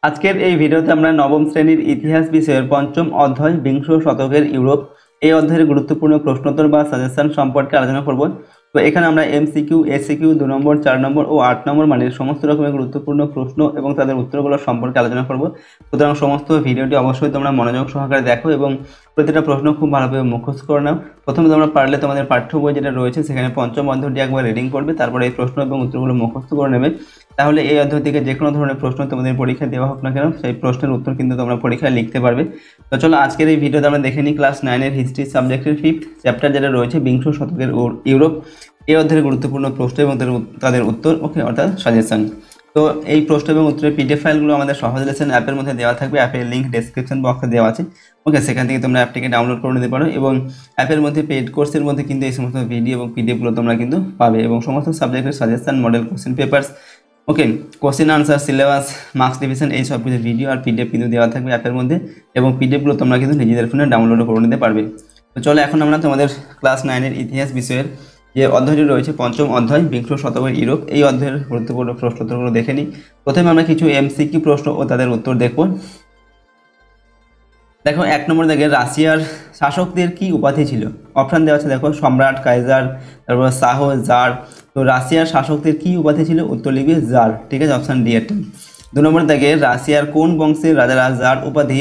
আজকের এই ভিডিওতে আমরা নবম শ্রেণীর ইতিহাস বিষয়ের পঞ্চম অধ্যায় বিংশ শতকের ইউরোপ এই অধ্যায়ের গুরুত্বপূর্ণ প্রশ্নোত্তর বা সাজেশন সম্পর্কে আলোচনা করব। তো এখানে আমরা এমসিকিউ, এসিকিউ, 2 নম্বর, 4 নম্বর ও 8 নম্বর মানের সমস্ত রকমের গুরুত্বপূর্ণ প্রশ্ন এবং তাদের উত্তরগুলো সম্পর্কে আলোচনা করব। সুতরাং সমস্ত ভিডিওটি অবশ্যই তোমরা মনোযোগ সহকারে দেখো এবং প্রতিটা প্রশ্ন খুব ভালোভাবে মুখস্থ করে নাও। প্রথমে তোমরা পারলে তোমাদের পাঠ্য বই যেটা রয়েছে সেখানে পঞ্চম অধ্যায়টি একবার রিডিং করবে, তারপরে এই প্রশ্ন এবং উত্তরগুলো মুখস্থ করে নেবে। তাহলে এই অধ্যায় থেকে যে কোনো ধরনের প্রশ্ন তোমাদের পরীক্ষায় দেওয়া হোক না কেন সেই প্রশ্নের উত্তর কিন্তু তোমরা পরীক্ষায় লিখতে পারবে। তো চলো আজকের এই ভিডিওতে আমরা দেখে নিই ক্লাস 9-এর হিস্ট্রি সাবজেক্টের 5th চ্যাপ্টার যেটা রয়েছে বিংশ শতকের ইউরোপ এই অধ্যায়ের গুরুত্বপূর্ণ প্রশ্ন এবং তাদের উত্তর, ওকে, অর্থাৎ সাজেশন। তো এই প্রশ্ন এবং উত্তরের পিডিএফ ফাইলগুলো আমাদের সহজ লেসন অ্যাপের মধ্যে দেওয়া থাকবে। অ্যাপের লিঙ্ক ডেসক্রিপশন বক্সে দেওয়া আছে, ওকে, সেখান থেকে তোমরা অ্যাপটিকে ডাউনলোড করে নিতে পারো এবং অ্যাপের মধ্যে পেইড কোর্সের মধ্যে কিন্তু এই সমস্ত ভিডিও এবং পিডিএফগুলো তোমরা কিন্তু পাবে এবং সমস্ত সাবজেক্টের suggestion, model question papers, okay, question answer, syllabus, marks division এই সব কিছু ভিডিও আর পিডিএফ কিন্তু দেওয়া থাকবে অ্যাপের মধ্যে এবং পিডিএফগুলো তোমরা কিন্তু নিজেদের ফোনে ডাউনলোড করে নিতে পারবে। তো চলো এখন আমরা তোমাদের ক্লাস 9-এর ইতিহাস বিষয়ের যে অধ্যায়টি রয়েছে পঞ্চম অধ্যায় বিংশ শতকের ইউরোপ এই অধ্যায়ের গুরুত্বপূর্ণ প্রশ্নোত্তরগুলো দেখে নিই। প্রথমে আমরা কিছু এমসিকিউ প্রশ্ন ও তাদের উত্তর দেখব। দেখো 1 নম্বর দেখে রাশিয়ার শাসকদের কি উপাধি ছিল? অপশান দেওয়া আছে, দেখো সম্রাট, কাইজার, তারপর শাহ, জার। তো রাশিয়ার শাসকদের কি উপাধি ছিল? উত্তর লিখবে জার, ঠিক আছে, অপশান ডি এটা। 2 নম্বর দেখে রাশিয়ার কোন বংশের রাজারা জার উপাধি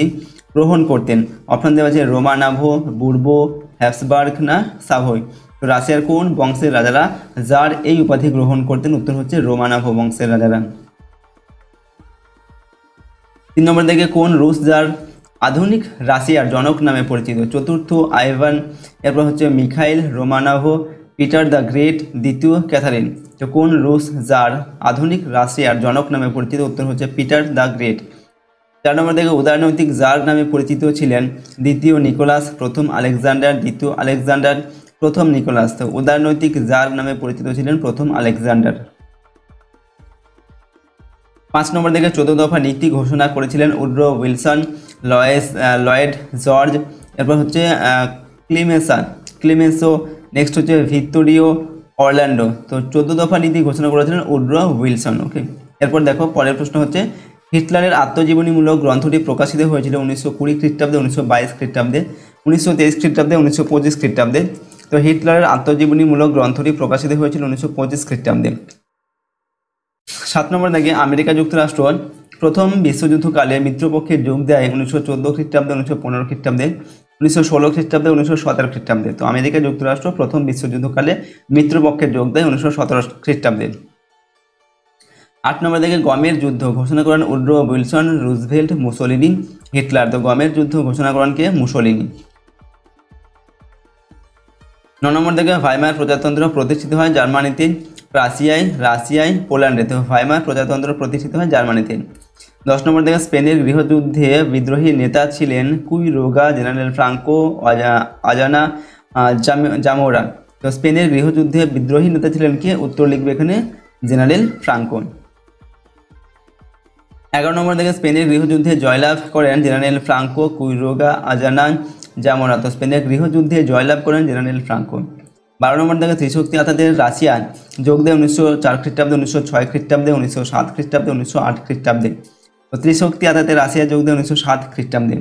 গ্রহণ করতেন? অপশান দেওয়া আছে রোমানাভ, বুর্বো, হ্যাবসবার্গ না সাভয়। তো রাশিয়ার কোন বংশের রাজারা জার এই উপাধি গ্রহণ করতেন? উত্তর হচ্ছে রোমানাভ বংশের রাজারা। 3 নম্বর দেখে কোন রুশ জার আধুনিক রাশিয়ার জনক নামে পরিচিত? চতুর্থ আইভান, এরপর হচ্ছে মিখাইল রোমানাভ, পিটার দ্য গ্রেট, দ্বিতীয় ক্যাথারিন। তো কোন রুশ জার আধুনিক রাশিয়ার জনক নামে পরিচিত? উত্তর হচ্ছে পিটার দ্য গ্রেট। 4 নম্বর দেখে উদারনৈতিক জার নামে পরিচিত ছিলেন দ্বিতীয় নিকোলাস, প্রথম আলেকজান্ডার, দ্বিতীয় আলেকজান্ডার, প্রথম নিকোলাস। তো উদারনৈতিক জার নামে পরিচিত ছিলেন প্রথম আলেকজান্ডার। 5 নম্বর দেখে 14 দফা নীতি ঘোষণা করেছিলেন উড্রো উইলসন, লয়েড জর্জ, এরপর হচ্ছে ক্লিমেন্সো, নেক্সট হচ্ছে ভিক্টোরিও অরল্যান্ডো। তো 14 দফা নীতি ঘোষণা করেছিলেন উড্রো উইলসন, ওকে। এরপর দেখো পরের প্রশ্ন হচ্ছে হিটলারের আত্মজীবনীমূলক গ্রন্থটি প্রকাশিত হয়েছিল 1920 খ্রিস্টাব্দে, 1922 খ্রিস্টাব্দে, 1923 খ্রিস্টাব্দে, 1925 খ্রিস্টাব্দে। তো হিটলারের আত্মজীবনীমূলক গ্রন্থটি প্রকাশিত হয়েছিল 1925 খ্রিস্টাব্দে। 7 নম্বর দেখে আমেরিকা যুক্তরাষ্ট্র প্রথম বিশ্বযুদ্ধকালে মিত্রপক্ষে যোগ দেয় 1914 খ্রিস্টাব্দে, 1915 খ্রিস্টাব্দে, 1916 খ্রিস্টাব্দে, 1917 খ্রিস্টাব্দে। তো আমেরিকা যুক্তরাষ্ট্র প্রথম বিশ্বযুদ্ধকালে মিত্রপক্ষে যোগ দেয় 1917 খ্রিস্টাব্দে। 8 নম্বর দেখে গমের যুদ্ধ ঘোষণা করেন Woodrow Wilson, Roosevelt, Mussolini, Hitler. তো গমের যুদ্ধ ঘোষণা করেন কে? মুসোলিনি। 9 নম্বর দেখে ভাইমার প্রজাতন্ত্র প্রতিষ্ঠিত হয় জার্মানিতে, রাশিয়ায়, পোল্যান্ডে। তো ভাইমার প্রজাতন্ত্র প্রতিষ্ঠিত হয় জার্মানিতে। 10 নম্বর দেখে স্পেনের গৃহযুদ্ধে বিদ্রোহী নেতা ছিলেন কুইরোগা, জেনারেল ফ্রাঙ্কো, আজানা, জামোরা। তো স্পেনের গৃহযুদ্ধে বিদ্রোহী নেতা ছিলেন কে? উত্তর লিখবে এখানে জেনারেল ফ্রাঙ্কো। 11 নম্বর দেখে স্পেনের গৃহযুদ্ধে জয়লাভ করেন জেনারেল ফ্রাঙ্কো, কুইরোগা, আজানা, জামোরা। তো স্পেনের গৃহযুদ্ধে জয়লাভ করেন জেনারেল ফ্রাঙ্কো। 12 নম্বর দেখে ত্রিশক্তি আতাতের রাশিয়া যোগ দেয় 1904 খ্রিস্টাব্দে, 1906 খ্রিস্টাব্দে, 1907 খ্রিস্টাব্দে, 1908 খ্রিস্টাব্দে। তো ত্রিশক্তি আতাতের রাশিয়া যোগ দেয় 1907 খ্রিস্টাব্দে।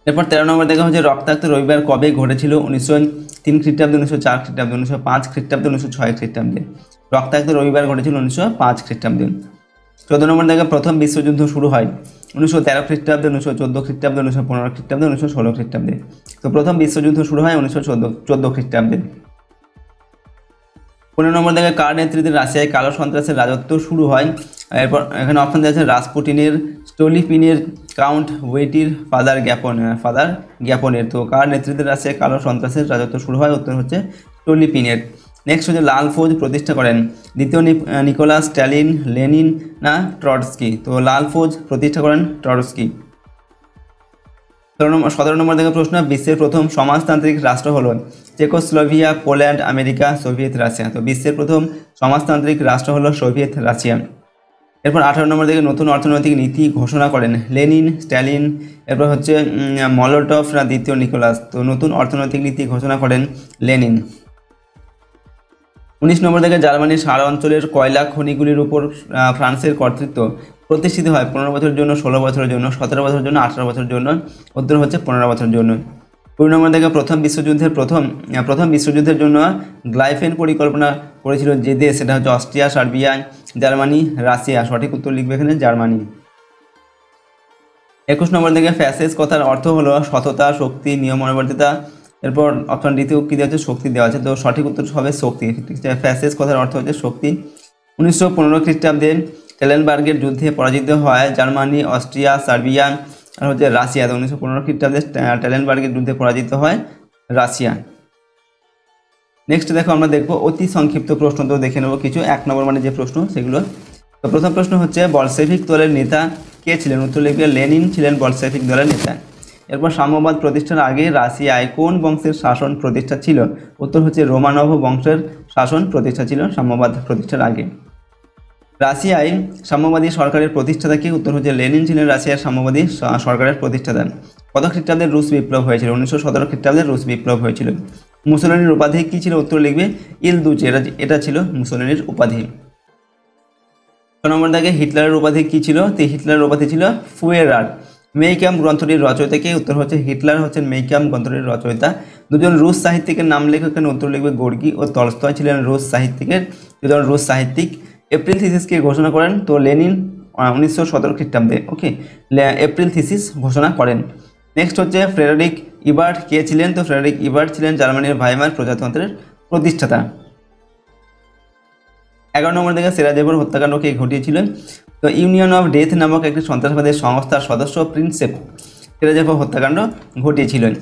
এরপর 13 নম্বর দেখা হচ্ছে রক্তাক্ত রবিবার কবে ঘটেছিল? 1903 খ্রিস্টাব্দে, 1904 খ্রিস্টাব্দে, 1905 খ্রিস্টাব্দে, 1906 খ্রিস্টাব্দে। রক্তাক্ত রবিবার ঘটেছিল 1905 খ্রিস্টাব্দে। 14 নম্বর দেখা প্রথম বিশ্বযুদ্ধ শুরু হয় 1913 খ্রিস্টাব্দে, 1914 খ্রিস্টাব্দে, 1915 খ্রিস্টাব্দে, 1916 খ্রিস্টাব্দে। তো প্রথম বিশ্বযুদ্ধ শুরু হয় 1914 খ্রিস্টাব্দে। 15 নম্বর দেখা কার নেতৃত্বে রাশিয়ায় কালো সন্ত্রাসের রাজত্ব শুরু হয়? এরপর এখানে অপশন দেওয়া আছে রাসপুটিনের, স্টোলিপিনের, কাউন্ট ওয়েটির, ফাদার গ্যাপনের। তো কার নেতৃত্বে রাশিয়ায় কালো সন্ত্রাসের রাজত্ব শুরু হয়? উত্তর হচ্ছে স্টোলিপিনের। নেক্সট হচ্ছে লাল ফৌজ প্রতিষ্ঠা করেন দ্বিতীয় নিকোলাস, স্ট্যালিন, লেনিন না ট্রটস্কি? তো লাল ফৌজ প্রতিষ্ঠা করেন ট্রটস্কি। 17 নম্বর থেকে প্রশ্ন বিশ্বের প্রথম সমাজতান্ত্রিক রাষ্ট্র হলো Czechoslovakia, Poland, America, Soviet Russia. তো বিশ্বের প্রথম সমাজতান্ত্রিক রাষ্ট্র হলো সোভিয়েত রাশিয়া। এরপর 18 নম্বর থেকে নতুন অর্থনৈতিক নীতি ঘোষণা করেন লেনিন, স্ট্যালিন, এরপর হচ্ছে মলোটভ না দ্বিতীয় নিকোলাস? তো নতুন অর্থনৈতিক নীতি ঘোষণা করেন লেনিন। 19 নম্বর থেকে জার্মানির সারা অঞ্চলের কয়লা খনিগুলির উপর ফ্রান্সের কর্তৃত্ব প্রতিষ্ঠিত হয় 15 বছরের জন্য, 16 বছরের জন্য, 17 বছরের জন্য, 18 বছরের জন্য? উত্তর হচ্ছে 15 বছরের জন্য। 20 নম্বর থেকে প্রথম বিশ্বযুদ্ধের জন্য গ্লাইফেন পরিকল্পনা করেছিল যে দেশ, সেটা হচ্ছে অস্ট্রিয়া, সার্বিয়া, জার্মানি, রাশিয়া। সঠিক উত্তর লিখবে এখানে জার্মানি। 21 নম্বর থেকে ফ্যাসেজ কথার অর্থ হলো সততা, শক্তি, নিয়মানুবর্তিতা। এরপর অপশন ডিতে কি দেওয়া আছে? শক্তি দেওয়া আছে। তো সঠিক উত্তর হবে শক্তি। ফ্যাসেজ কথার অর্থ হচ্ছে শক্তি। 1915 খ্রিস্টাব্দে টেলেনবার্গের যুদ্ধে পরাজিত হয় জার্মানি, অস্ট্রিয়া, সার্বিয়া আর হচ্ছে রাশিয়া। তো 1915 খ্রিস্টাব্দে টেলেনবার্গের যুদ্ধে পরাজিত হয় রাশিয়া। নেক্সট দেখো, আমরা দেখবো অতি সংক্ষিপ্ত প্রশ্ন। তো দেখে নেবো কিছু 1 নম্বর মানে যে প্রশ্ন সেগুলো। তো প্রথম প্রশ্ন হচ্ছে বলশেভিক দলের নেতা কে ছিলেন? উত্তর লিখবে লেনিন ছিলেন বলশেভিক দলের নেতা। এরপর সাম্যবাদ প্রতিষ্ঠার আগে রাশিয়ায় কোন বংশের শাসন প্রতিষ্ঠা ছিল? উত্তর হচ্ছে রোমানভ বংশের শাসন প্রতিষ্ঠা ছিল সাম্যবাদ প্রতিষ্ঠার আগে। রাশিয়ায় সাম্যবাদী সরকারের প্রতিষ্ঠাতা কি? উত্তর হচ্ছে লেনিন ছিলেন রাশিয়ার সাম্যবাদী সরকারের প্রতিষ্ঠাতা। কত খ্রিস্টাব্দের রুশ বিপ্লব হয়েছিল? 1917 খ্রিস্টাব্দের রুশ বিপ্লব হয়েছিল। মুসোলিনির উপাধি কি ছিল? উত্তর লিখবে ইলদুচে। এটা ছিল মুসোলিনির উপাধি। 6 নম্বর দাগে হিটলারের উপাধি কি ছিল? তো হিটলারের উপাধি ছিল ফুয়েরার। মেইকাম গ্রন্থটির রচয়িতা কে? উত্তর হচ্ছে হিটলার হচ্ছেন মেইকাম গ্রন্থটির রচয়িতা। দুজন রুশ সাহিত্যিকের নাম লেখো এখানে। উত্তর লিখবে গর্গি ও তলস্তয় ছিলেন রুশ সাহিত্যিকের দুজন রুশ সাহিত্যিক। এপ্রিল থিসিসকে ঘোষণা করেন? তো লেনিন 1917 খ্রিস্টাব্দে। ওকে, এপ্রিল থিসিস ঘোষণা করেন। নেক্সট হচ্ছে ফ্রেডরিক ইবার্ট কে ছিলেন? তো ফ্রেডরিক ইবার্ট ছিলেন জার্মানির ভাইমার প্রজাতন্ত্রের প্রতিষ্ঠাতা। 11 নম্বর থেকে সেরাজেভোর হত্যাকাণ্ড কে ঘটিয়েছিলেন? তো ইউনিয়ন অফ ডেথ নামক একটি সন্ত্রাসবাদী সংস্থার সদস্য প্রিন্সেপ সেরাজেভো হত্যাকাণ্ড ঘটিয়েছিলেন।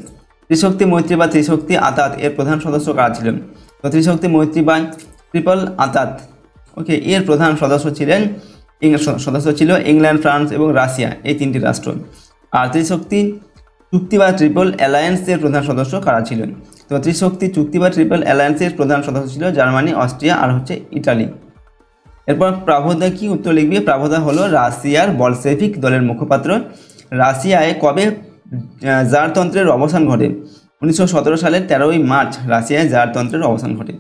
ত্রিশক্তি মৈত্রী বা ত্রিশক্তি আতাত এর প্রধান সদস্য কারা ছিলেন? তো ত্রিশক্তি মৈত্রী বা ট্রিপল আতাত, ওকে, এর প্রধান সদস্য ছিল ইংল্যান্ড, ফ্রান্স এবং রাশিয়া, এই 3টি রাষ্ট্র। আর ত্রিশক্তি চুক্তি বা ট্রিপল অ্যালায়েন্সের প্রধান সদস্য কারা ছিলেন? তো ত্রিশক্তি চুক্তি বা ট্রিপল অ্যালায়েন্সের প্রধান সদস্য ছিল জার্মানি, অস্ট্রিয়া আর হচ্ছে ইটালি। এরপর প্রাভোদা কি? উত্তর লিখবে প্রাভোদা হলো রাশিয়ার বলশেভিক দলের মুখপাত্র। রাশিয়ায় কবে জারতন্ত্রের অবসান ঘটে? 1917 সালের 13ই মার্চ রাশিয়ায় জারতন্ত্রের অবসান ঘটে।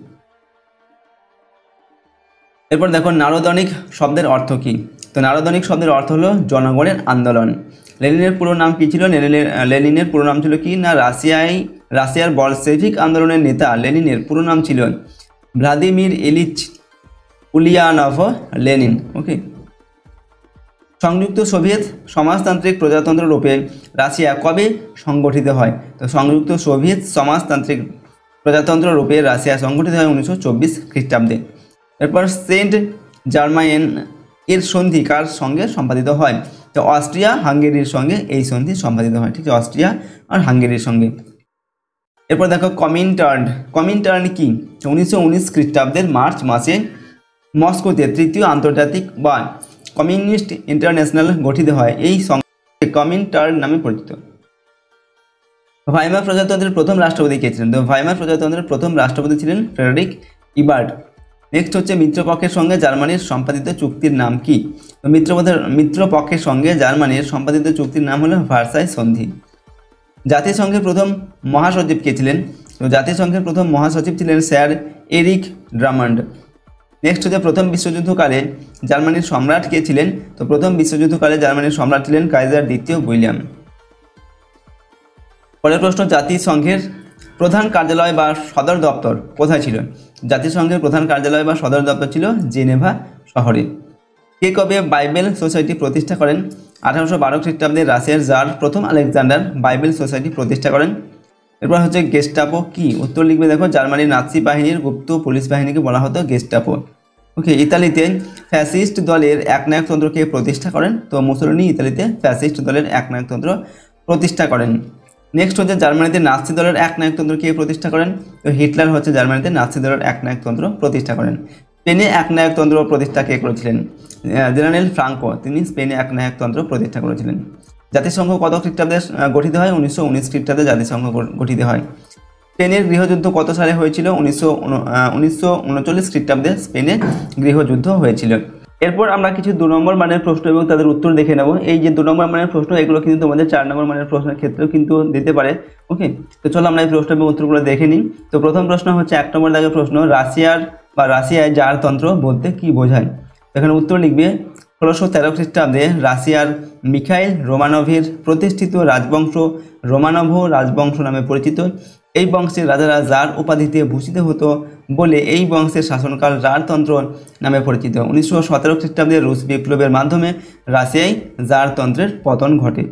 এরপর দেখো নারদনিক শব্দের অর্থ কি? তো নারদনিক শব্দের অর্থ হলো জনগণের আন্দোলন। লেনিনের পুরো নাম কি ছিল? লেনিনের পুরো নাম ছিল কি না রাশিয়ার বলশেভিক আন্দোলনের নেতা লেনিনের পুরো নাম ছিল ভ্লাদিমির ইলিচ উলিয়ানভ লেনিন। ওকে, সংযুক্ত সোভিয়েত সমাজতান্ত্রিক প্রজাতন্ত্র রূপে রাশিয়া কবে সংগঠিত হয়? তো সংযুক্ত সোভিয়েত সমাজতান্ত্রিক প্রজাতন্ত্র রূপে রাশিয়া সংগঠিত হয় 1924 খ্রিস্টাব্দে। এরপর সেন্ট জার্মাইন এর সন্ধি কার সঙ্গে সম্পাদিত হয়? তো অস্ট্রিয়া হাঙ্গেরির সঙ্গে এই সন্ধি সম্পাদিত হয়। ঠিক আছে, অস্ট্রিয়া আর হাঙ্গেরির সঙ্গে। এরপর দেখো কমিনটার্ন কি? 1919 খ্রিস্টাব্দের মার্চ মাসে মস্কোতে তৃতীয় আন্তর্জাতিক বা কমিউনিস্ট ইন্টারন্যাশনাল গঠিত হয়। এই সংস্থা কমিনটার্ন নামে পরিচিত। ভাইমার প্রজাতন্ত্রের প্রথম রাষ্ট্রপতি কে ছিলেন? তো ভাইমার প্রজাতন্ত্রের প্রথম রাষ্ট্রপতি ছিলেন ফ্রেডরিক ইবার্ট। নেক্সট হচ্ছে মিত্রপক্ষের সঙ্গে জার্মানির সম্পাদিত চুক্তির নাম কি? তো মিত্রপক্ষের সঙ্গে জার্মানির সম্পাদিত চুক্তির নাম হলো ভার্সাই সন্ধি। জাতিসংঘের প্রথম মহাসচিব কে ছিলেন? তো জাতিসংঘের প্রথম মহাসচিব ছিলেন স্যার এরিক ড্রামান্ড। নেক্সট হচ্ছে প্রথম বিশ্বযুদ্ধকালে জার্মানির সম্রাট কে ছিলেন? তো প্রথম বিশ্বযুদ্ধকালে জার্মানির সম্রাট ছিলেন কাইজার দ্বিতীয় উইলিয়াম। পরের প্রশ্ন, জাতিসংঘের প্রধান কার্যালয় বা সদর দপ্তর কোথায় ছিল? জাতিসংঘের প্রধান কার্যালয় বা সদর দপ্তর ছিল জেনেভা শহরে। কে কবে বাইবেল সোসাইটি প্রতিষ্ঠা করেন? 1812 খ্রিস্টাব্দে রাশিয়ার জার প্রথম আলেকজান্ডার বাইবেল সোসাইটি প্রতিষ্ঠা করেন। এরপর হচ্ছে গেস্টাপো কি? উত্তর লিখবে দেখো জার্মানির নাৎসি বাহিনীর গুপ্ত পুলিশ বাহিনীকে বলা হতো গেস্টাপো। ওকে, ইতালিতে ফ্যাসিস্ট দলের একনায়কতন্ত্রকে প্রতিষ্ঠা করেন? তো মুসোলিনি ইতালিতে ফ্যাসিস্ট দলের একনায়কতন্ত্র প্রতিষ্ঠা করেন। নেক্সট হচ্ছে জার্মানিতে নাৎসি দলের একনায়কতন্ত্র কে প্রতিষ্ঠা করেন? তো হিটলার হচ্ছে জার্মানিতে নাৎসি দলের একনায়কতন্ত্র প্রতিষ্ঠা করেন। স্পেনে একনায়কতন্ত্র প্রতিষ্ঠা কে করেছিলেন? জেনারেল ফ্রাঙ্কো, তিনি স্পেনে একনায়কতন্ত্র প্রতিষ্ঠা করেছিলেন। জাতিসংঘ কত খ্রিস্টাব্দে গঠিত হয়? 1919 খ্রিস্টাব্দে জাতিসংঘ গঠিত হয়। স্পেনের গৃহযুদ্ধ কত সালে হয়েছিল? 1939 খ্রিস্টাব্দে স্পেনে গৃহযুদ্ধ হয়েছিল। এরপর আমরা কিছু 2 নম্বর মানের প্রশ্ন এবং তাদের উত্তর দেখে নেব। এই যে 2 নম্বর মানের প্রশ্ন, এগুলো কিন্তু তোমাদের 4 নম্বর মানের প্রশ্নের ক্ষেত্রেও কিন্তু দিতে পারে। ওকে, তো চলো আমরা এই প্রশ্ন এবং উত্তরগুলো দেখে নিই। তো প্রথম প্রশ্ন হচ্ছে 1 নম্বর দাগের প্রশ্ন, রাশিয়ায় জারতন্ত্র বলতে কি বোঝায়? এখানে উত্তর লিখবে 1613 খ্রিস্টাব্দে রাশিয়ার মিখাইল রোমানভের প্রতিষ্ঠিত রাজবংশ রোমানভ রাজবংশ নামে পরিচিত। এই বংশের রাজারা জার উপাধিতে ভূষিত হতো বলে এই বংশের শাসনকাল জারতন্ত্র নামে পরিচিত। 1917 খ্রিস্টাব্দে রুশ বিপ্লবের মাধ্যমে রাশিয়ায় জারতন্ত্রের পতন ঘটে।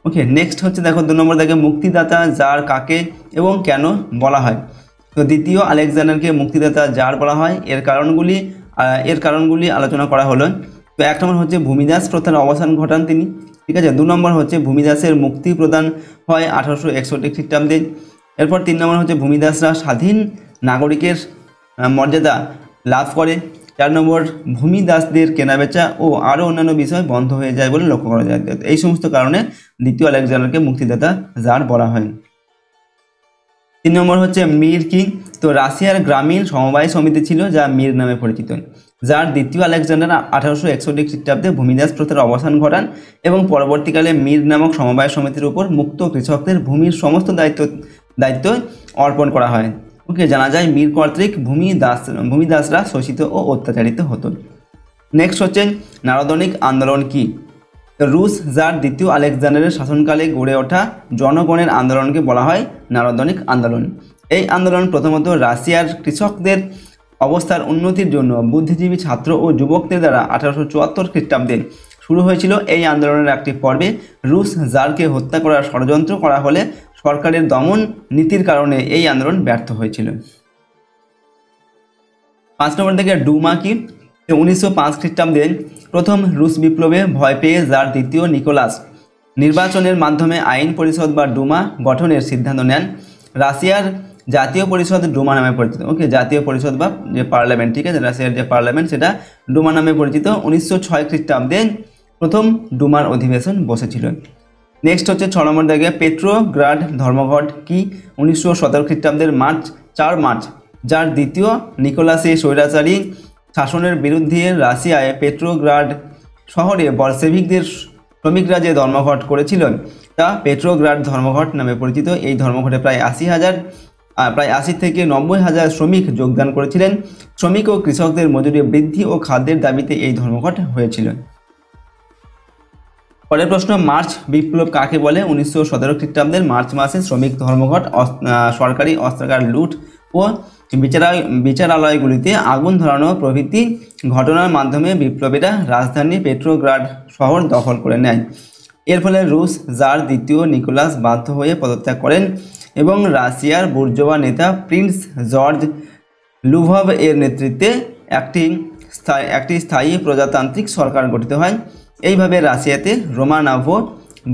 ওকে, নেক্সট হচ্ছে দেখো 2 নম্বর দেখে মুক্তিদাতা জার কাকে এবং কেন বলা হয়। তো দ্বিতীয় আলেকজান্ডারকে মুক্তিদাতা জার বলা হয়। এর কারণগুলি আলোচনা করা হলো। তো 1 নম্বর হচ্ছে ভূমিদাস প্রথার অবসান ঘটান তিনি, ঠিক আছে। 2 নম্বর হচ্ছে ভূমিদাসের মুক্তি প্রদান হয় 1861 খ্রিস্টাব্দে। এরপর 3 নম্বর হচ্ছে ভূমিদাসরা স্বাধীন নাগরিকের মর্যাদা লাভ করে। 4 নম্বর ভূমিদাসদের কেনাবেচা ও আরও অন্যান্য বিষয় বন্ধ হয়ে যায় বলে লক্ষ্য করা যায়। এই সমস্ত কারণে দ্বিতীয় আলেকজান্ডারকে মুক্তিদাতা জার বলা হয়। 3 নম্বর হচ্ছে মির কি। তো রাশিয়ার গ্রামীণ সমবায় সমিতি ছিল যা মির নামে পরিচিত। যার দ্বিতীয় আলেকজান্ডার 1861 খ্রিস্টাব্দে ভূমিদাস প্রথার অবসান ঘটান এবং পরবর্তীকালে মির নামক সমবায় সমিতির উপর মুক্ত কৃষকদের ভূমির সমস্ত দায়িত্ব অর্পণ করা হয়। ওকে, জানা যায় মির কর্তৃক ভূমিদাসরা শোষিত ও অত্যাচারিত হতো। নেক্সট হচ্ছে নারদনিক আন্দোলন কি। রুশ জার দ্বিতীয় আলেকজান্ডারের শাসনকালে গড়ে ওঠা জনগণের আন্দোলনকে বলা হয় নারদনিক আন্দোলন। এই আন্দোলন প্রথমত রাশিয়ার কৃষকদের অবস্থার উন্নতির জন্য বুদ্ধিজীবী ছাত্র ও যুবকদের দ্বারা 1874 খ্রিস্টাব্দে শুরু হয়েছিল। এই আন্দোলনের একটি পর্বে রুশ জারকে হত্যা করার ষড়যন্ত্র করা হলে সরকারের দমন নীতির কারণে এই আন্দোলন ব্যর্থ হয়েছিল। 5 নম্বর থেকে ডুমা কি। 1905 খ্রিস্টাব্দে প্রথম রুশ বিপ্লবে ভয় পেয়ে জার দ্বিতীয় নিকোলাস নির্বাচনের মাধ্যমে আইন পরিষদ বা ডুমা গঠনের সিদ্ধান্ত নেন। রাশিয়ার জাতীয় পরিষদ ডুমা নামে পরিচিত। ওকে, জাতীয় পরিষদ বা যে পার্লামেন্ট, ঠিক আছে, রাশিয়ার যে পার্লামেন্ট সেটা ডুমা নামে পরিচিত। 1906 খ্রিস্টাব্দে প্রথম ডুমার অধিবেশন বসেছিল। নেক্সট হচ্ছে 6 নম্বর দেখে পেট্রোগ্রাড ধর্মঘট কি। 1917 খ্রিস্টাব্দের 4 মার্চ যার দ্বিতীয় নিকোলাসে স্বৈরাচারী শাসনের বিরুদ্ধে রাশিয়ায় পেট্রোগ্রাড শহরে বলশেভিকদের শ্রমিকরা যে ধর্মঘট করেছিল তা পেট্রোগ্রাড ধর্মঘট নামে পরিচিত। এই ধর্মঘটে প্রায় 80 থেকে 90,000 শ্রমিক যোগদান করেছিলেন। শ্রমিক ও কৃষকদের মজুরি বৃদ্ধি ও খাদ্যের দাবিতে এই ধর্মঘট হয়েছিল। পরের প্রশ্ন, মার্চ বিপ্লব কাকে বলে। 1917 খ্রিস্টাব্দের মার্চ মাসে শ্রমিক ধর্মঘট, সরকারি অস্ত্রাগার লুট ও বিচারালয়গুলিতে আগুন ধরানো প্রভৃতি ঘটনার মাধ্যমে বিপ্লবীরা রাজধানী পেট্রোগ্রাড শহর দখল করে নেয়। এর ফলে রুশ জার দ্বিতীয় নিকোলাস বাধ্য হয়ে পদত্যাগ করেন এবং রাশিয়ার বুর্জোয়া নেতা প্রিন্স জর্জ লুভভ এর নেতৃত্বে একটি স্থায়ী প্রজাতান্ত্রিক সরকার গঠিত হয়। এইভাবে রাশিয়াতে রোমানভ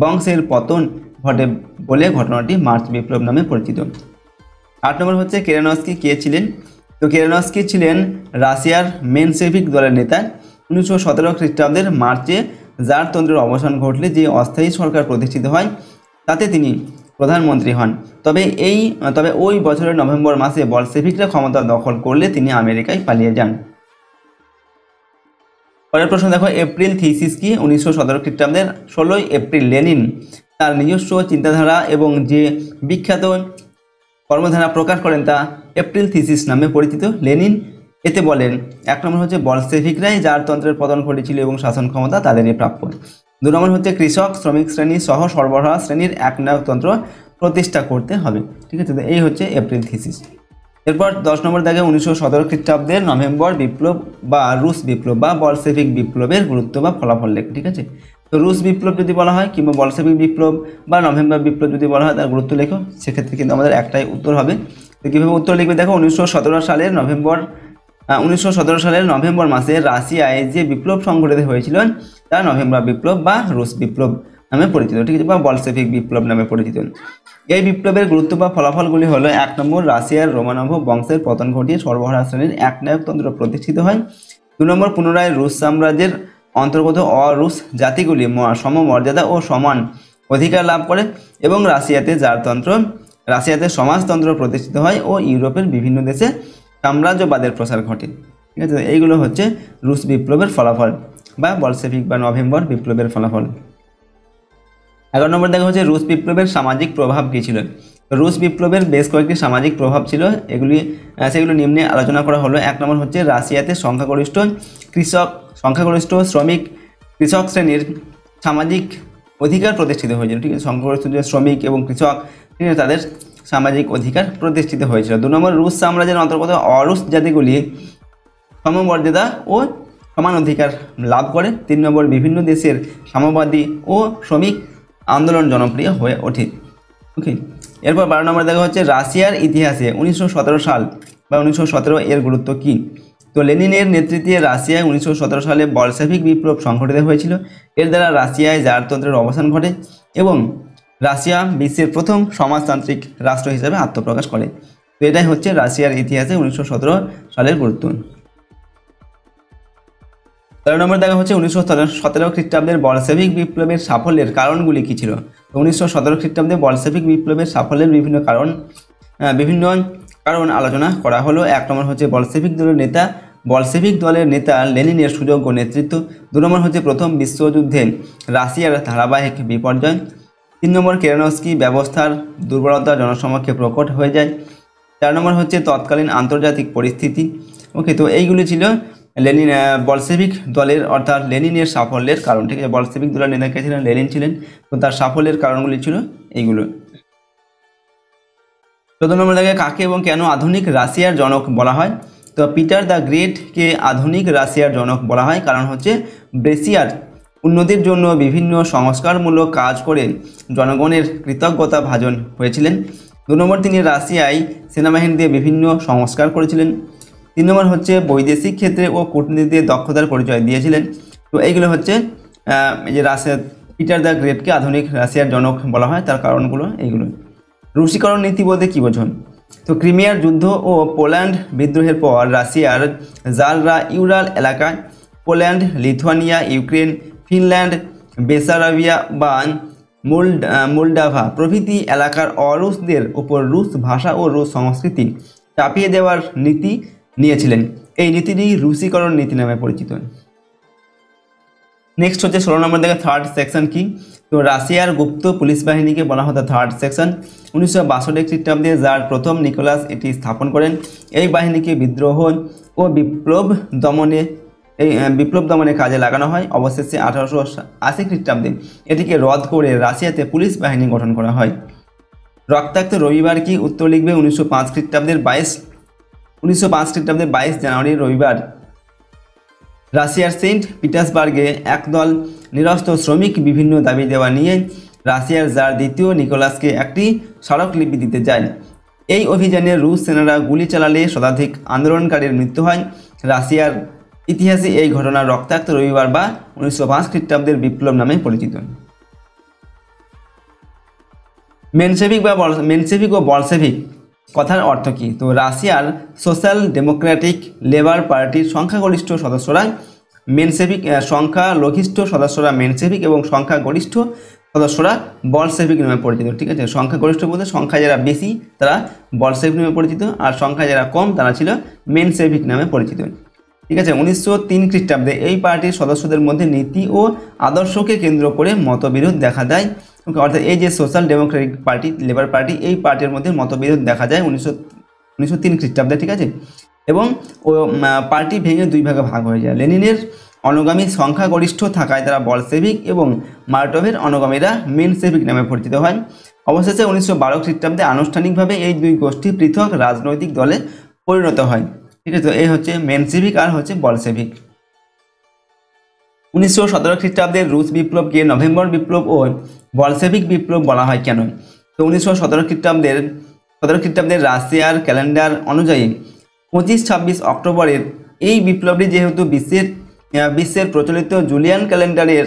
বংশের পতন ঘটে বলে ঘটনাটি মার্চ বিপ্লব নামে পরিচিত। 8 নম্বর হচ্ছে কেরেনস্কি কে ছিলেন। তো কেরেনস্কি ছিলেন রাশিয়ার মেনশেভিক দলের নেতা। 1917 খ্রিস্টাব্দের মার্চে জারতন্ত্রের অবসান ঘটলে যে অস্থায়ী সরকার প্রতিষ্ঠিত হয় তাতে তিনি প্রধানমন্ত্রী হন। তবে ওই বছরের নভেম্বর মাসে বলশেভিকরা ক্ষমতা দখল করলে তিনি আমেরিকায় পালিয়ে যান। পরের প্রশ্ন দেখো, এপ্রিল থিসিস কি। 1917 খ্রিস্টাব্দের 16 এপ্রিল লেনিন তার নিজস্ব চিন্তাধারা এবং যে বিখ্যাত কর্মধারা প্রকাশ করেন তা এপ্রিল থিসিস নামে পরিচিত। লেনিন এতে বলেন 1 নম্বর হচ্ছে বলশেভিকরাই জারতন্ত্রের পতন ঘটেছিল এবং শাসন ক্ষমতা তাদেরই প্রাপ্য। 2 নম্বর হচ্ছে কৃষক শ্রমিক শ্রেণী সহ সরবরাহ শ্রেণীর একনায়কতন্ত্র প্রতিষ্ঠা করতে হবে, ঠিক আছে। এই হচ্ছে এপ্রিল থিসিস। এরপর 10 নম্বর দেখে 1917 খ্রিস্টাব্দের নভেম্বর বিপ্লব বা রুশ বিপ্লব বা বলশেভিক বিপ্লবের গুরুত্ব বা ফলাফল লেখ, ঠিক আছে। তো রুশ বিপ্লব যদি বলা হয় কিংবা বলশেভিক বিপ্লব বা নভেম্বর বিপ্লব যদি বলা হয় তার গুরুত্ব লেখো। সেক্ষেত্রে কিন্তু আমাদের একটাই উত্তর হবে। তো কীভাবে উত্তর লিখবে দেখো, 1917 সালের নভেম্বর মাসে রাশিয়ায় যে বিপ্লব সংঘটিত হয়েছিল তা নভেম্বর বিপ্লব বা রুশ বিপ্লব নামে পরিচিত, ঠিক আছে, বা বলশেভিক বিপ্লব নামে পরিচিত। এই বিপ্লবের গুরুত্ব বা ফলাফলগুলি হলো 1 নম্বর রাশিয়ার রোমানভ বংশের পতন ঘটিয়ে সর্বহারা শ্রেণীর একনায়কতন্ত্র প্রতিষ্ঠিত হয়। 2 নম্বর পুনরায় রুশ সাম্রাজ্যের অন্তর্গত অরুশ জাতিগুলি সমমর্যাদা ও সমান অধিকার লাভ করে এবং রাশিয়াতে সমাজতন্ত্র প্রতিষ্ঠিত হয় ও ইউরোপের বিভিন্ন দেশে সাম্রাজ্যবাদের প্রসার ঘটে, ঠিক আছে। এইগুলো হচ্ছে রুশ বিপ্লবের ফলাফল বা বলশেভিক বা নভেম্বর বিপ্লবের ফলাফল। 11 নম্বর দেখা হচ্ছে রুশ বিপ্লবের সামাজিক প্রভাব কী ছিল। রুশ বিপ্লবের বেশ কয়েকটি সামাজিক প্রভাব ছিল, সেগুলো নিম্নে আলোচনা করা হলো। 1 নম্বর হচ্ছে রাশিয়াতে সংখ্যাগরিষ্ঠ শ্রমিক কৃষক শ্রেণীর সামাজিক অধিকার প্রতিষ্ঠিত হয়েছিল, ঠিক আছে। সংখ্যাগরিষ্ঠ যে শ্রমিক এবং কৃষক, ঠিক আছে, তাদের সামাজিক অধিকার প্রতিষ্ঠিত হয়েছিল। 2 নম্বর, রুশ সাম্রাজ্যের অন্তর্গত অরুশ জাতিগুলি সমমর্যাদা ও সমান অধিকার লাভ করে। 3 নম্বর, বিভিন্ন দেশের সাম্যবাদী ও শ্রমিক আন্দোলন জনপ্রিয় হয়ে ওঠে। ওকে, এরপর 12 নম্বর দেখা হচ্ছে রাশিয়ার ইতিহাসে 1917 সাল বা 1917 এর গুরুত্ব কী। তো লেনিনের নেতৃত্বে রাশিয়ায় 1917 সালে বলশেভিক বিপ্লব সংঘটিত হয়েছিল। এর দ্বারা রাশিয়ায় জারতন্ত্রের অবসান ঘটে এবং রাশিয়া বিশ্বের প্রথম সমাজতান্ত্রিক রাষ্ট্র হিসেবে আত্মপ্রকাশ করে। তো এটাই হচ্ছে রাশিয়ার ইতিহাসে 1917 সালের গুরুত্ব। 13 নম্বর দেখা হচ্ছে 1917 খ্রিস্টাব্দের বলশেভিক বিপ্লবের সাফল্যের কারণগুলি কী ছিল। তো 1917 খ্রিস্টাব্দে বলশেভিক বিপ্লবের সাফল্যের বিভিন্ন কারণ আলোচনা করা হলো। 1 নম্বর হচ্ছে বলশেভিক দলের নেতা লেনিনের সুযোগ্য নেতৃত্ব। 2 নম্বর হচ্ছে প্রথম বিশ্বযুদ্ধে রাশিয়ার ধারাবাহিক বিপর্যয়। 3 নম্বর, কেরেনস্কি ব্যবস্থার দুর্বলতা জনসমক্ষে প্রকট হয়ে যায়। 4 নম্বর হচ্ছে তৎকালীন আন্তর্জাতিক পরিস্থিতি। ওকে, তো এইগুলি ছিল বলশেভিক দলের অর্থাৎ লেনিনের সাফল্যের কারণ, ঠিক আছে। বলশেভিক দলের নেতা কে ছিলেন? লেনিন ছিলেন। তো তার সাফল্যের কারণগুলি ছিল এইগুলো। 14 নম্বর জায়গায় কাকে এবং কেন আধুনিক রাশিয়ার জনক বলা হয়। তো পিটার দ্য গ্রেটকে আধুনিক রাশিয়ার জনক বলা হয় কারণ হচ্ছে ব্রেসিয়ার উন্নতির জন্য বিভিন্ন সংস্কারমূলক কাজ করে জনগণের কৃতজ্ঞতা ভাজন হয়েছিলেন। 2 নম্বর, তিনি রাশিয়ায় সেনাবাহিনী দিয়ে বিভিন্ন সংস্কার করেছিলেন। 3 নম্বর হচ্ছে বৈদেশিক ক্ষেত্রে ও কূটনীতিতে দক্ষতার পরিচয় দিয়েছিলেন। তো এইগুলো হচ্ছে এই যে পিটার দ্য গ্রেটকে আধুনিক রাশিয়ার জনক বলা হয়, তার কারণগুলো এইগুলো। রুশীকরণ নীতি বলতে কী বোঝেন। তো ক্রিমিয়ার যুদ্ধ ও পোল্যান্ড বিদ্রোহের পর রাশিয়ার জাররা ইউরাল এলাকায় পোল্যান্ড, লিথুয়ানিয়া, ইউক্রেন, ফিনল্যান্ড, বেসারাবিয়া বা মোল্ডাভা প্রভৃতি এলাকার অরুশদের উপর রুশ ভাষা ও রুশ সংস্কৃতি চাপিয়ে দেওয়ার নীতি নিয়েছিলেন। এই নীতিটি রুশীকরণ নীতি নামে পরিচিত। নেক্সট হচ্ছে 16 নম্বর থেকে থার্ড সেকশন কি। তো রাশিয়ার গুপ্ত পুলিশ বাহিনীকে বলা হতো থার্ড সেকশন। 1962 খ্রিস্টাব্দে জার প্রথম নিকোলাস এটি স্থাপন করেন। এই বাহিনীকে বিদ্রোহ ও বিপ্লব দমনে কাজে লাগানো হয়। অবশেষে 1880 খ্রিস্টাব্দে এটিকে রদ করে রাশিয়াতে পুলিশ বাহিনী গঠন করা হয়। রক্তাক্ত রবিবার কি, উত্তর লিখবে 1905 খ্রিস্টাব্দের 22 জানুয়ারি রবিবার রাশিয়ার সেন্ট পিটার্সবার্গে একদল নিরস্ত্র শ্রমিক বিভিন্ন দাবি দেওয়া নিয়ে রাশিয়ার জার দ্বিতীয় নিকোলাসকে একটি স্মারকলিপি দিতে যায়। এই অভিযানে রুশ সেনারা গুলি চালালে শতাধিক আন্দোলনকারীর মৃত্যু হয়। রাশিয়ার ইতিহাসে এই ঘটনা রক্তাক্ত রবিবার বা 1905 খ্রিস্টাব্দের বিপ্লব নামে পরিচিত। মেনসেভিক ও বলশেভিক কথার অর্থ কী। তো রাশিয়ার সোশ্যাল ডেমোক্রেটিক লেবার পার্টির সংখ্যাগরিষ্ঠ সদস্যরা মেনসেভিক এবং সংখ্যাগরিষ্ঠ সদস্যরা বলশেভিক নামে পরিচিত, ঠিক আছে। সংখ্যাগরিষ্ঠ বলতে সংখ্যায় যারা বেশি তারা বলশেভিক নামে পরিচিত, আর সংখ্যায় যারা কম তারা ছিল মেনসেভিক নামে পরিচিত, ঠিক আছে। 1903 খ্রিস্টাব্দে এই পার্টির সদস্যদের মধ্যে নীতি ও আদর্শকে কেন্দ্র করে মতবিরোধ দেখা দেয়। অর্থাৎ এই যে social Democratic party, labour party, এই পার্টির মধ্যে মতবিরোধ দেখা যায় 1903 খ্রিস্টাব্দে, ঠিক আছে। এবং ও পার্টি ভেঙে 2 ভাগে ভাগ হয়ে যায়। লেনিনের অনুগামী সংখ্যাগরিষ্ঠ থাকায় তারা বলশেভিক এবং মার্টোভের অনুগামীরা মেনসেভিক নামে পরিচিত হয়। অবশেষে 1912 খ্রিস্টাব্দে আনুষ্ঠানিকভাবে এই 2 গোষ্ঠী পৃথক রাজনৈতিক দলে পরিণত হয়, ঠিক আছে। তো এই হচ্ছে মেনসেভিক আর হচ্ছে বলশেভিক। 1917 খ্রিস্টাব্দের রুশ বিপ্লবকে নভেম্বর বিপ্লব ও বলশেভিক বিপ্লব বলা হয় কেন। তো 1917 খ্রিস্টাব্দের রাশিয়ার ক্যালেন্ডার অনুযায়ী 25-26 অক্টোবরের এই বিপ্লবটি যেহেতু বিশ্বের প্রচলিত জুলিয়ান ক্যালেন্ডারের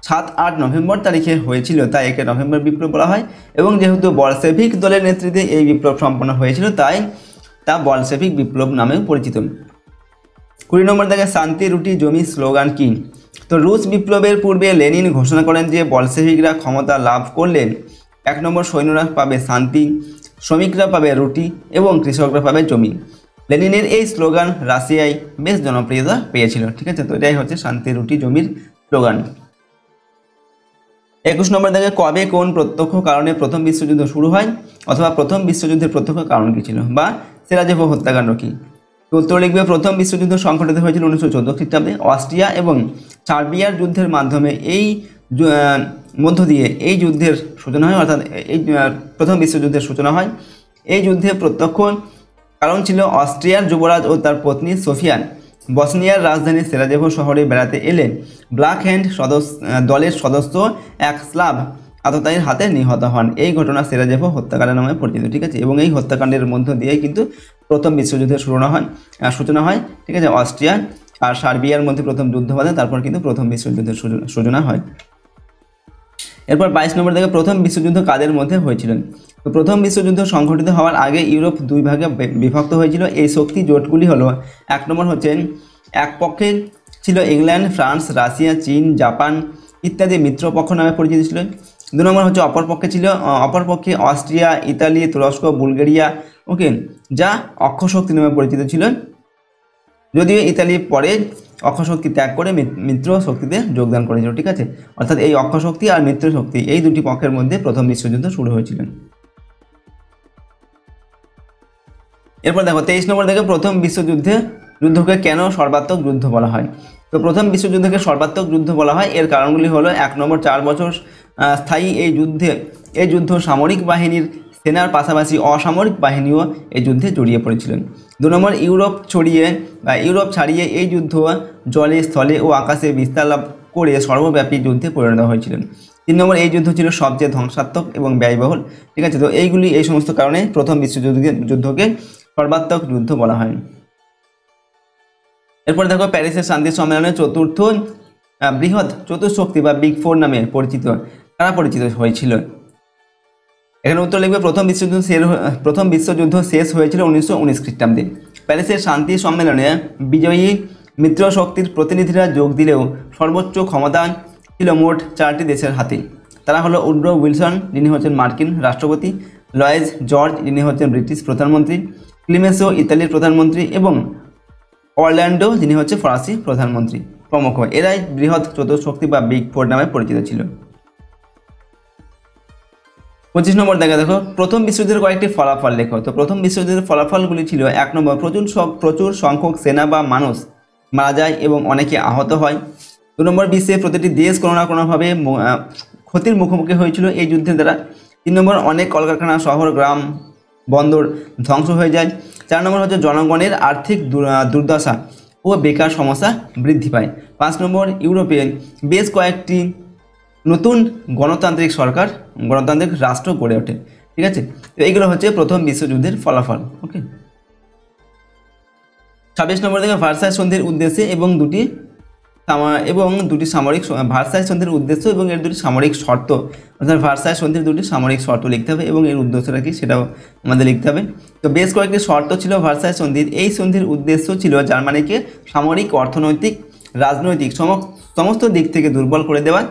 7-8 নভেম্বর তারিখে হয়েছিল, তাই একে নভেম্বর বিপ্লব বলা হয়। এবং যেহেতু বলশেভিক দলের নেতৃত্বে এই বিপ্লব সম্পন্ন হয়েছিল, তাই তা বলশেভিক বিপ্লব নামেও পরিচিত। 20 নম্বর থেকে শান্তি রুটি জমি স্লোগান কি। তো রুশ বিপ্লবের পূর্বে লেনিন ঘোষণা করেন যে বলশেভিকরা ক্ষমতা লাভ করলে 1 নম্বর সৈন্যরা পাবে শান্তি, শ্রমিকরা পাবে রুটি এবং কৃষকরা পাবে জমি। লেনিনের এই স্লোগান রাশিয়ায় বেশ জনপ্রিয়তা পেয়েছিল, ঠিক আছে। তো এটাই হচ্ছে শান্তি রুটি জমির স্লোগান। 21 নম্বর থেকে কবে কোন প্রত্যক্ষ কারণে প্রথম বিশ্বযুদ্ধ শুরু হয়, অথবা প্রথম বিশ্বযুদ্ধের প্রত্যক্ষ কারণ কী ছিল, বা সেরাজেভো হত্যাকাণ্ড কী। তো উত্তর লিখবে প্রথম বিশ্বযুদ্ধ সংঘটিত হয়েছিল 1914 খ্রিস্টাব্দে। অস্ট্রিয়া এবং সার্বিয়ার যুদ্ধের মাধ্যমে মধ্য দিয়ে এই যুদ্ধের সূচনা হয়, অর্থাৎ এই প্রথম বিশ্বযুদ্ধের সূচনা হয়। এই যুদ্ধে প্রত্যক্ষ কারণ ছিল অস্ট্রিয়ার যুবরাজ ও তার পত্নী সোফিয়ান বসনিয়ার রাজধানী সেরাজেভো শহরে বেড়াতে এলে ব্ল্যাক হ্যান্ড দলের সদস্য এক স্লাভ আততায়ীর হাতে নিহত হন। এই ঘটনা সেরাজেভো হত্যাকাণ্ড নামে পরিচিত, ঠিক আছে। এবং এই হত্যাকাণ্ডের মধ্য দিয়েই কিন্তু প্রথম বিশ্বযুদ্ধের সূচনা হয়, ঠিক আছে। অস্ট্রিয়া আর সার্বিয়ার মধ্যে প্রথম যুদ্ধ বাধে, তারপর কিন্তু প্রথম বিশ্বযুদ্ধের সূচনা হয়। এরপর 22 নম্বর থেকে প্রথম বিশ্বযুদ্ধ কাদের মধ্যে হয়েছিল। তো প্রথম বিশ্বযুদ্ধ সংঘটিত হওয়ার আগে ইউরোপ দুই ভাগে বিভক্ত হয়েছিল। এই শক্তি জোটগুলি হলো, এক নম্বর হচ্ছে এক পক্ষে ছিল ইংল্যান্ড, ফ্রান্স, রাশিয়া, চীন, জাপান ইত্যাদি মিত্রপক্ষ নামে পরিচিত ছিল। দু নম্বর হচ্ছে অপরপক্ষে অস্ট্রিয়া, ইতালি, তুরস্ক, বুলগেরিয়া, ওকে, যা অক্ষশক্তি নামে পরিচিত ছিল। যদিও ইতালি পরে অক্ষশক্তি ত্যাগ করে মিত্র শক্তিতে যোগদান করেছিল, ঠিক আছে। অর্থাৎ এই অক্ষশক্তি আর মিত্র শক্তি এই দুটি পক্ষের মধ্যে প্রথম বিশ্বযুদ্ধ শুরু হয়েছিল। এরপর দেখো 23 নম্বর থেকে প্রথম যুদ্ধকে কেন সর্বাত্মক যুদ্ধ বলা হয়। তো প্রথম বিশ্বযুদ্ধকে সর্বাত্মক যুদ্ধ বলা হয়, এর কারণগুলি হলো, 1 নম্বর 4 বছর স্থায়ী এই যুদ্ধ সামরিক বাহিনীর সেনার পাশাপাশি অসামরিক বাহিনীও এই যুদ্ধে জড়িয়ে পড়েছিলেন। 2 নম্বর ইউরোপ ছাড়িয়ে এই যুদ্ধ জলে, স্থলে ও আকাশে বিস্তার লাভ করে সর্বব্যাপী যুদ্ধে পরিণত হয়েছিলেন। 3 নম্বর এই যুদ্ধ ছিল সবচেয়ে ধ্বংসাত্মক এবং ব্যয়বহুল, ঠিক আছে। তো এই সমস্ত কারণে প্রথম বিশ্বযুদ্ধকে সর্বাত্মক যুদ্ধ বলা হয়। এরপর দেখো প্যারিসের শান্তি সম্মেলনে বৃহৎ চতুর্শক্তি বা বিগ ফোর নামে কারা পরিচিত হয়েছিল। এখানে উত্তর লিখবে প্রথম বিশ্বযুদ্ধ শেষ হয়েছিল 1919 খ্রিস্টাব্দে। প্যারিসের শান্তি সম্মেলনে বিজয়ী মিত্র শক্তির প্রতিনিধিরা যোগ দিলেও সর্বোচ্চ ক্ষমতা ছিল মোট 4টি দেশের হাতে। তারা হলো উড্রো উইলসন, যিনি হচ্ছেন মার্কিন রাষ্ট্রপতি, লয়েজ জর্জ, যিনি হচ্ছেন ব্রিটিশ প্রধানমন্ত্রী, ক্লিমেসো ইতালির প্রধানমন্ত্রী এবং অরল্যান্ডো, যিনি হচ্ছে ফরাসি প্রধানমন্ত্রী প্রমুখ। এরাই বৃহৎ চতুর্শক্তি বা বিগ ফোর নামে পরিচিত ছিল। 25 নম্বর দেখো প্রথম বিশ্বযুদ্ধের কয়েকটি ফলাফল লেখো। তো প্রথম বিশ্বযুদ্ধের ফলাফলগুলি ছিল, 1 নম্বর প্রচুর সংখ্যক সেনা বা মানুষ মারা যায় এবং অনেকে আহত হয়। 2 নম্বর বিশ্বের প্রতিটি দেশ কোনো না কোনোভাবে ক্ষতির মুখোমুখি হয়েছিল এই যুদ্ধের দ্বারা। 3 নম্বর অনেক কলকারখানা, শহর, গ্রাম, বন্দর ধ্বংস হয়ে যায়। 4 নম্বর হচ্ছে জনগণের আর্থিক দুর্দশা ও বেকার সমস্যা বৃদ্ধি পায়। 5 নম্বর ইউরোপে বেশ কয়েকটি নতুন গণতান্ত্রিক রাষ্ট্র গড়ে ওঠে, ঠিক আছে। তো এইগুলো হচ্ছে প্রথম বিশ্বযুদ্ধের ফলাফল, ওকে। 26 নম্বর থেকে ভার্সাই সন্ধির উদ্দেশ্যে এবং দুটি সামরিক ভার্সাই সন্ধির উদ্দেশ্য এবং এর দুটি সামরিক শর্ত, অর্থাৎ ভার্সাই সন্ধির দুটি সামরিক শর্ত লিখতে হবে এবং এর উদ্দেশ্যটা কি সেটাও আমাদের লিখতে হবে। তো বেশ কয়েকটি শর্ত ছিল ভার্সাই সন্ধির। এই সন্ধির উদ্দেশ্য ছিল জার্মানিকে সামরিক, অর্থনৈতিক, রাজনৈতিক সমস্ত দিক থেকে দুর্বল করে দেওয়া।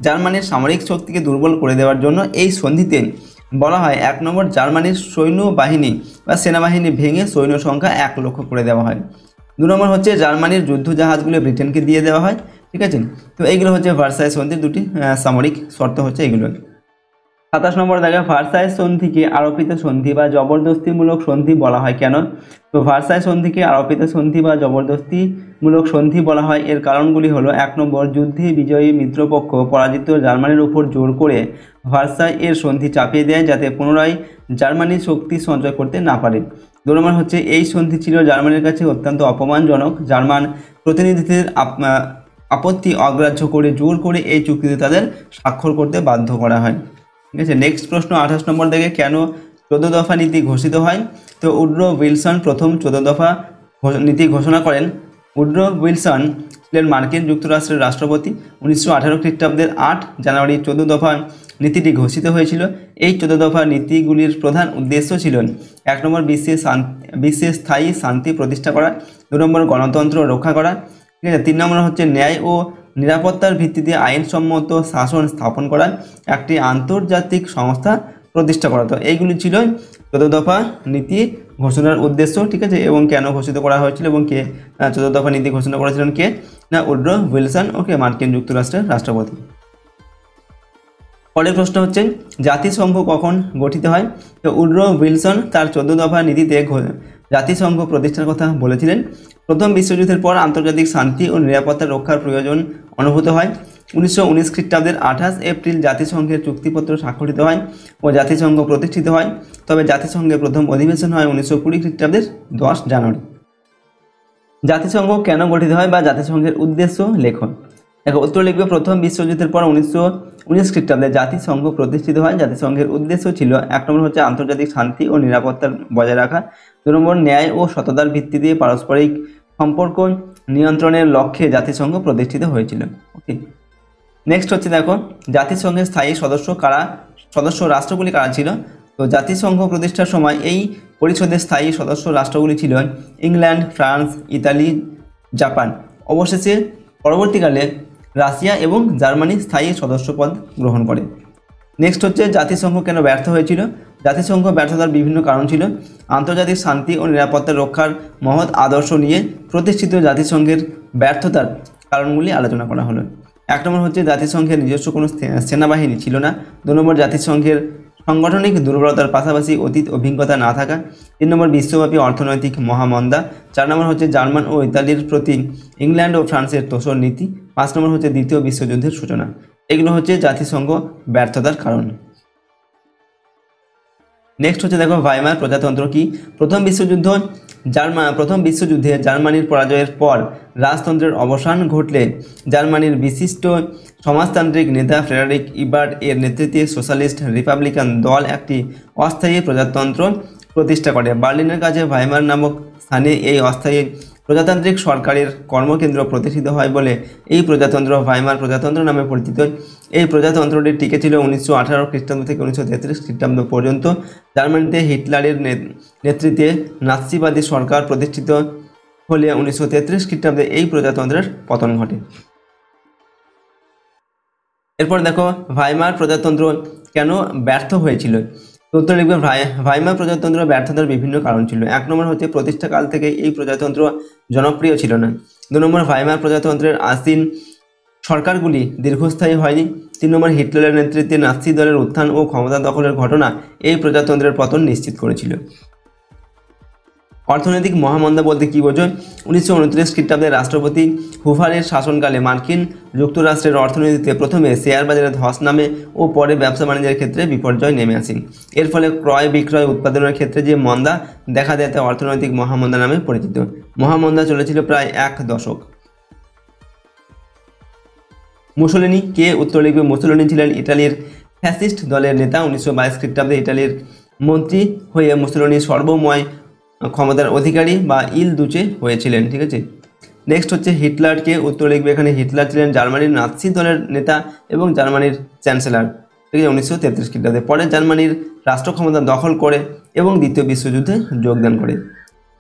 জার্মানির সামরিক শক্তিকে দুর্বল করে দেওয়ার জন্য এই সন্ধিতে বলা হয়, 1 নম্বর জার্মানির সৈন্যবাহিনী বা সেনাবাহিনী ভেঙে সৈন্য সংখ্যা 1 লক্ষ করে দেওয়া হয়। 2 নম্বর হচ্ছে জার্মানির যুদ্ধ জাহাজগুলো ব্রিটেনকে দিয়ে দেওয়া হয়, ঠিক আছে। তো এইগুলো হচ্ছে ভার্সাই সন্ধির দুটি সামরিক শর্ত হচ্ছে এগুলো। 27 নম্বর দেখা ভার্সাই সন্ধিকে আরোপিত সন্ধি বা জবরদস্তিমূলক সন্ধি বলা হয় কেন। তো ভার্সাই সন্ধিকে আরোপিত সন্ধি বা জবরদস্তিমূলক সন্ধি বলা হয়, এর কারণগুলি হলো, 1 নম্বর যুদ্ধে বিজয়ী মিত্রপক্ষ পরাজিত জার্মানির উপর জোর করে ভার্সাই এর সন্ধি চাপিয়ে দেয় যাতে পুনরায় জার্মানি শক্তি সঞ্চয় করতে না পারে। 2 নম্বর হচ্ছে এই সন্ধি ছিল জার্মানির কাছে অত্যন্ত অপমানজনক। জার্মান প্রতিনিধিদের আপত্তি অগ্রাহ্য করে জোর করে এই চুক্তিতে তাদের স্বাক্ষর করতে বাধ্য করা হয়, ঠিক আছে। নেক্সট প্রশ্ন 28 নম্বর থেকে কেন 14 দফা নীতি ঘোষিত হয়। তো উড্রো উইলসন প্রথম 14 দফা নীতি ঘোষণা করেন। উড্রো উইলসন ছিলেন মার্কিন যুক্তরাষ্ট্রের রাষ্ট্রপতি। 1918 খ্রিস্টাব্দের 8 জানুয়ারি 14 দফা নীতিটি ঘোষিত হয়েছিল। এই 14 দফা নীতিগুলির প্রধান উদ্দেশ্য ছিল, 1 নম্বর বিশ্বে স্থায়ী শান্তি প্রতিষ্ঠা করা, 2 নম্বর গণতন্ত্র রক্ষা করা, ঠিক আছে। 3 নম্বর হচ্ছে ন্যায় ও নিরাপত্তার ভিত্তিতে আইনসম্মত শাসন স্থাপন করা, একটি আন্তর্জাতিক সংস্থা প্রতিষ্ঠা করা। তো এইগুলি ছিল 14 দফা নীতি ঘোষণার উদ্দেশ্য, ঠিক আছে। এবং কেন ঘোষিত করা হয়েছিল এবং কে 14 দফা নীতি ঘোষণা করেছিলেন কে না উড্রো উইলসন, ওকে, মার্কিন যুক্তরাষ্ট্রের রাষ্ট্রপতি। পরের প্রশ্ন হচ্ছে জাতিসংঘ কখন গঠিত হয়। তো উড্রো উইলসন তার 14 দফা নীতিতে জাতিসংঘ প্রতিষ্ঠার কথা বলেছিলেন। প্রথম বিশ্বযুদ্ধের পর আন্তর্জাতিক শান্তি ও নিরাপত্তা রক্ষার প্রয়োজন অনুভূত হয়। 1919 খ্রিস্টাব্দের 28 এপ্রিল জাতিসংঘের চুক্তিপত্র স্বাক্ষরিত হয় ও জাতিসংঘ প্রতিষ্ঠিত হয়। তবে জাতিসংঘের প্রথম অধিবেশন হয় 1920 খ্রিস্টাব্দের 10 জানুয়ারি। জাতিসংঘ কেন গঠিত হয় বা জাতিসংঘের উদ্দেশ্য লেখন। দেখো উত্তর লিখবে, প্রথম বিশ্বযুদ্ধের পর 1919 খ্রিস্টাব্দে জাতিসংঘ প্রতিষ্ঠিত হয়। জাতিসংঘের উদ্দেশ্য ছিল, 1 নম্বর হচ্ছে আন্তর্জাতিক শান্তি ও নিরাপত্তা বজায় রাখা, 2 নম্বর ন্যায় ও সততার ভিত্তিতে পারস্পরিক সম্পর্ক নিয়ন্ত্রণের লক্ষ্যে জাতিসংঘ প্রতিষ্ঠিত হয়েছিল। ওকে, নেক্সট হচ্ছে দেখো জাতিসংঘের স্থায়ী সদস্য রাষ্ট্রগুলি কারা ছিল। তো জাতিসংঘ প্রতিষ্ঠার সময় এই পরিষদের স্থায়ী সদস্য রাষ্ট্রগুলি ছিল ইংল্যান্ড, ফ্রান্স, ইতালি, জাপান। অবশেষে পরবর্তীকালে রাশিয়া এবং জার্মানি স্থায়ী সদস্যপদ গ্রহণ করে। নেক্সট হচ্ছে জাতিসংঘ কেন ব্যর্থ হয়েছিল। জাতিসংঘ ব্যর্থতার বিভিন্ন কারণ ছিল। আন্তর্জাতিক শান্তি ও নিরাপত্তা রক্ষার মহৎ আদর্শ নিয়ে প্রতিষ্ঠিত জাতিসংঘের ব্যর্থতার কারণগুলি আলোচনা করা হলো। 1 নম্বর হচ্ছে জাতিসংঘের নিজস্ব কোনো সেনাবাহিনী ছিল না। 2 নম্বর জাতিসংঘের সাংগঠনিক দুর্বলতার পাশাপাশি অতীত অভিজ্ঞতা না থাকা। 3 নম্বর বিশ্বব্যাপী অর্থনৈতিক মহামন্দা। 4 নম্বর হচ্ছে জার্মান ও ইতালির প্রতি ইংল্যান্ড ও ফ্রান্সের তোষণ নীতি। 5 নম্বর হচ্ছে দ্বিতীয় বিশ্বযুদ্ধের সূচনা। এগুলো হচ্ছে জাতিসংঘ ব্যর্থতার কারণ। নেক্সট হচ্ছে দেখো ভাইমার প্রজাতন্ত্র কি। প্রথম বিশ্বযুদ্ধে জার্মানির পরাজয়ের পর রাজতন্ত্রের অবসান ঘটলে জার্মানির বিশিষ্ট সমাজতান্ত্রিক নেতা ফ্রেডারিক ইবার্ট এর নেতৃত্বে সোশ্যালিস্ট রিপাবলিকান দল একটি অস্থায়ী প্রজাতন্ত্র প্রতিষ্ঠা করে। বার্লিনের কাছে ভাইমার নামক স্থানে এই অস্থায়ী প্রজাতান্ত্রিক সরকারের কর্মকেন্দ্র প্রতিষ্ঠিত হয় বলে এই প্রজাতন্ত্র ভাইমার প্রজাতন্ত্র নামে পরিচিত। এই প্রজাতন্ত্রটি টিকে ছিল 1918 খ্রিস্টাব্দ থেকে 1933 খ্রিস্টাব্দ পর্যন্ত। জার্মানিতে হিটলারের নেতৃত্বে নাৎসিবাদী সরকার প্রতিষ্ঠিত হলে 1933 খ্রিস্টাব্দে এই প্রজাতন্ত্রের পতন ঘটে। এরপর দেখো ভাইমার প্রজাতন্ত্র কেন ব্যর্থ হয়েছিল। উত্তর লিখবে, ভাইমার প্রজাতন্ত্র ব্যর্থতার বিভিন্ন কারণ ছিল। 1 নম্বর হচ্ছে প্রতিষ্ঠাকাল থেকে এই প্রজাতন্ত্র জনপ্রিয় ছিল না। 2 নম্বর ভাইমার প্রজাতন্ত্রের আসীন সরকারগুলি দীর্ঘস্থায়ী হয়নি। 3 নম্বর হিটলারের নেতৃত্বে নাৎসি দলের উত্থান ও ক্ষমতা দখলের ঘটনা এই প্রজাতন্ত্রের পতন নিশ্চিত করেছিল। অর্থনৈতিক মহামন্দা বলতে কী বোঝো। 1929 খ্রিস্টাব্দে রাষ্ট্রপতি হুভারের শাসনকালে মার্কিন যুক্তরাষ্ট্রের অর্থনীতিতে প্রথমে শেয়ার বাজারে ধস নামে ও পরে ব্যবসা বাণিজ্যের ক্ষেত্রে বিপর্যয় নেমে আসে। এর ফলে ক্রয় বিক্রয় উৎপাদনের ক্ষেত্রে যে মন্দা দেখা দেয় তা অর্থনৈতিক মহামন্দা নামে পরিচিত। মহামন্দা চলেছিল প্রায় 1 দশক। মুসোলিনি কে। উত্তর লিখবে, মুসোলিনি ছিলেন ইটালির ফ্যাসিস্ট দলের নেতা। 1922 খ্রিস্টাব্দে ইটালির মন্ত্রী হয়ে মুসোলিনি সর্বময় ক্ষমতার অধিকারী বা ইল দুচে হয়েছিলেন। ঠিক আছে, নেক্সট হচ্ছে হিটলারকে। উত্তর লিখবে, এখানে হিটলার ছিলেন জার্মানির নাৎসি দলের নেতা এবং জার্মানির চ্যান্সেলর। ঠিক আছে, 1933 খ্রিস্টাব্দে পরে জার্মানির রাষ্ট্র ক্ষমতা দখল করে এবং দ্বিতীয় বিশ্বযুদ্ধে যোগদান করে।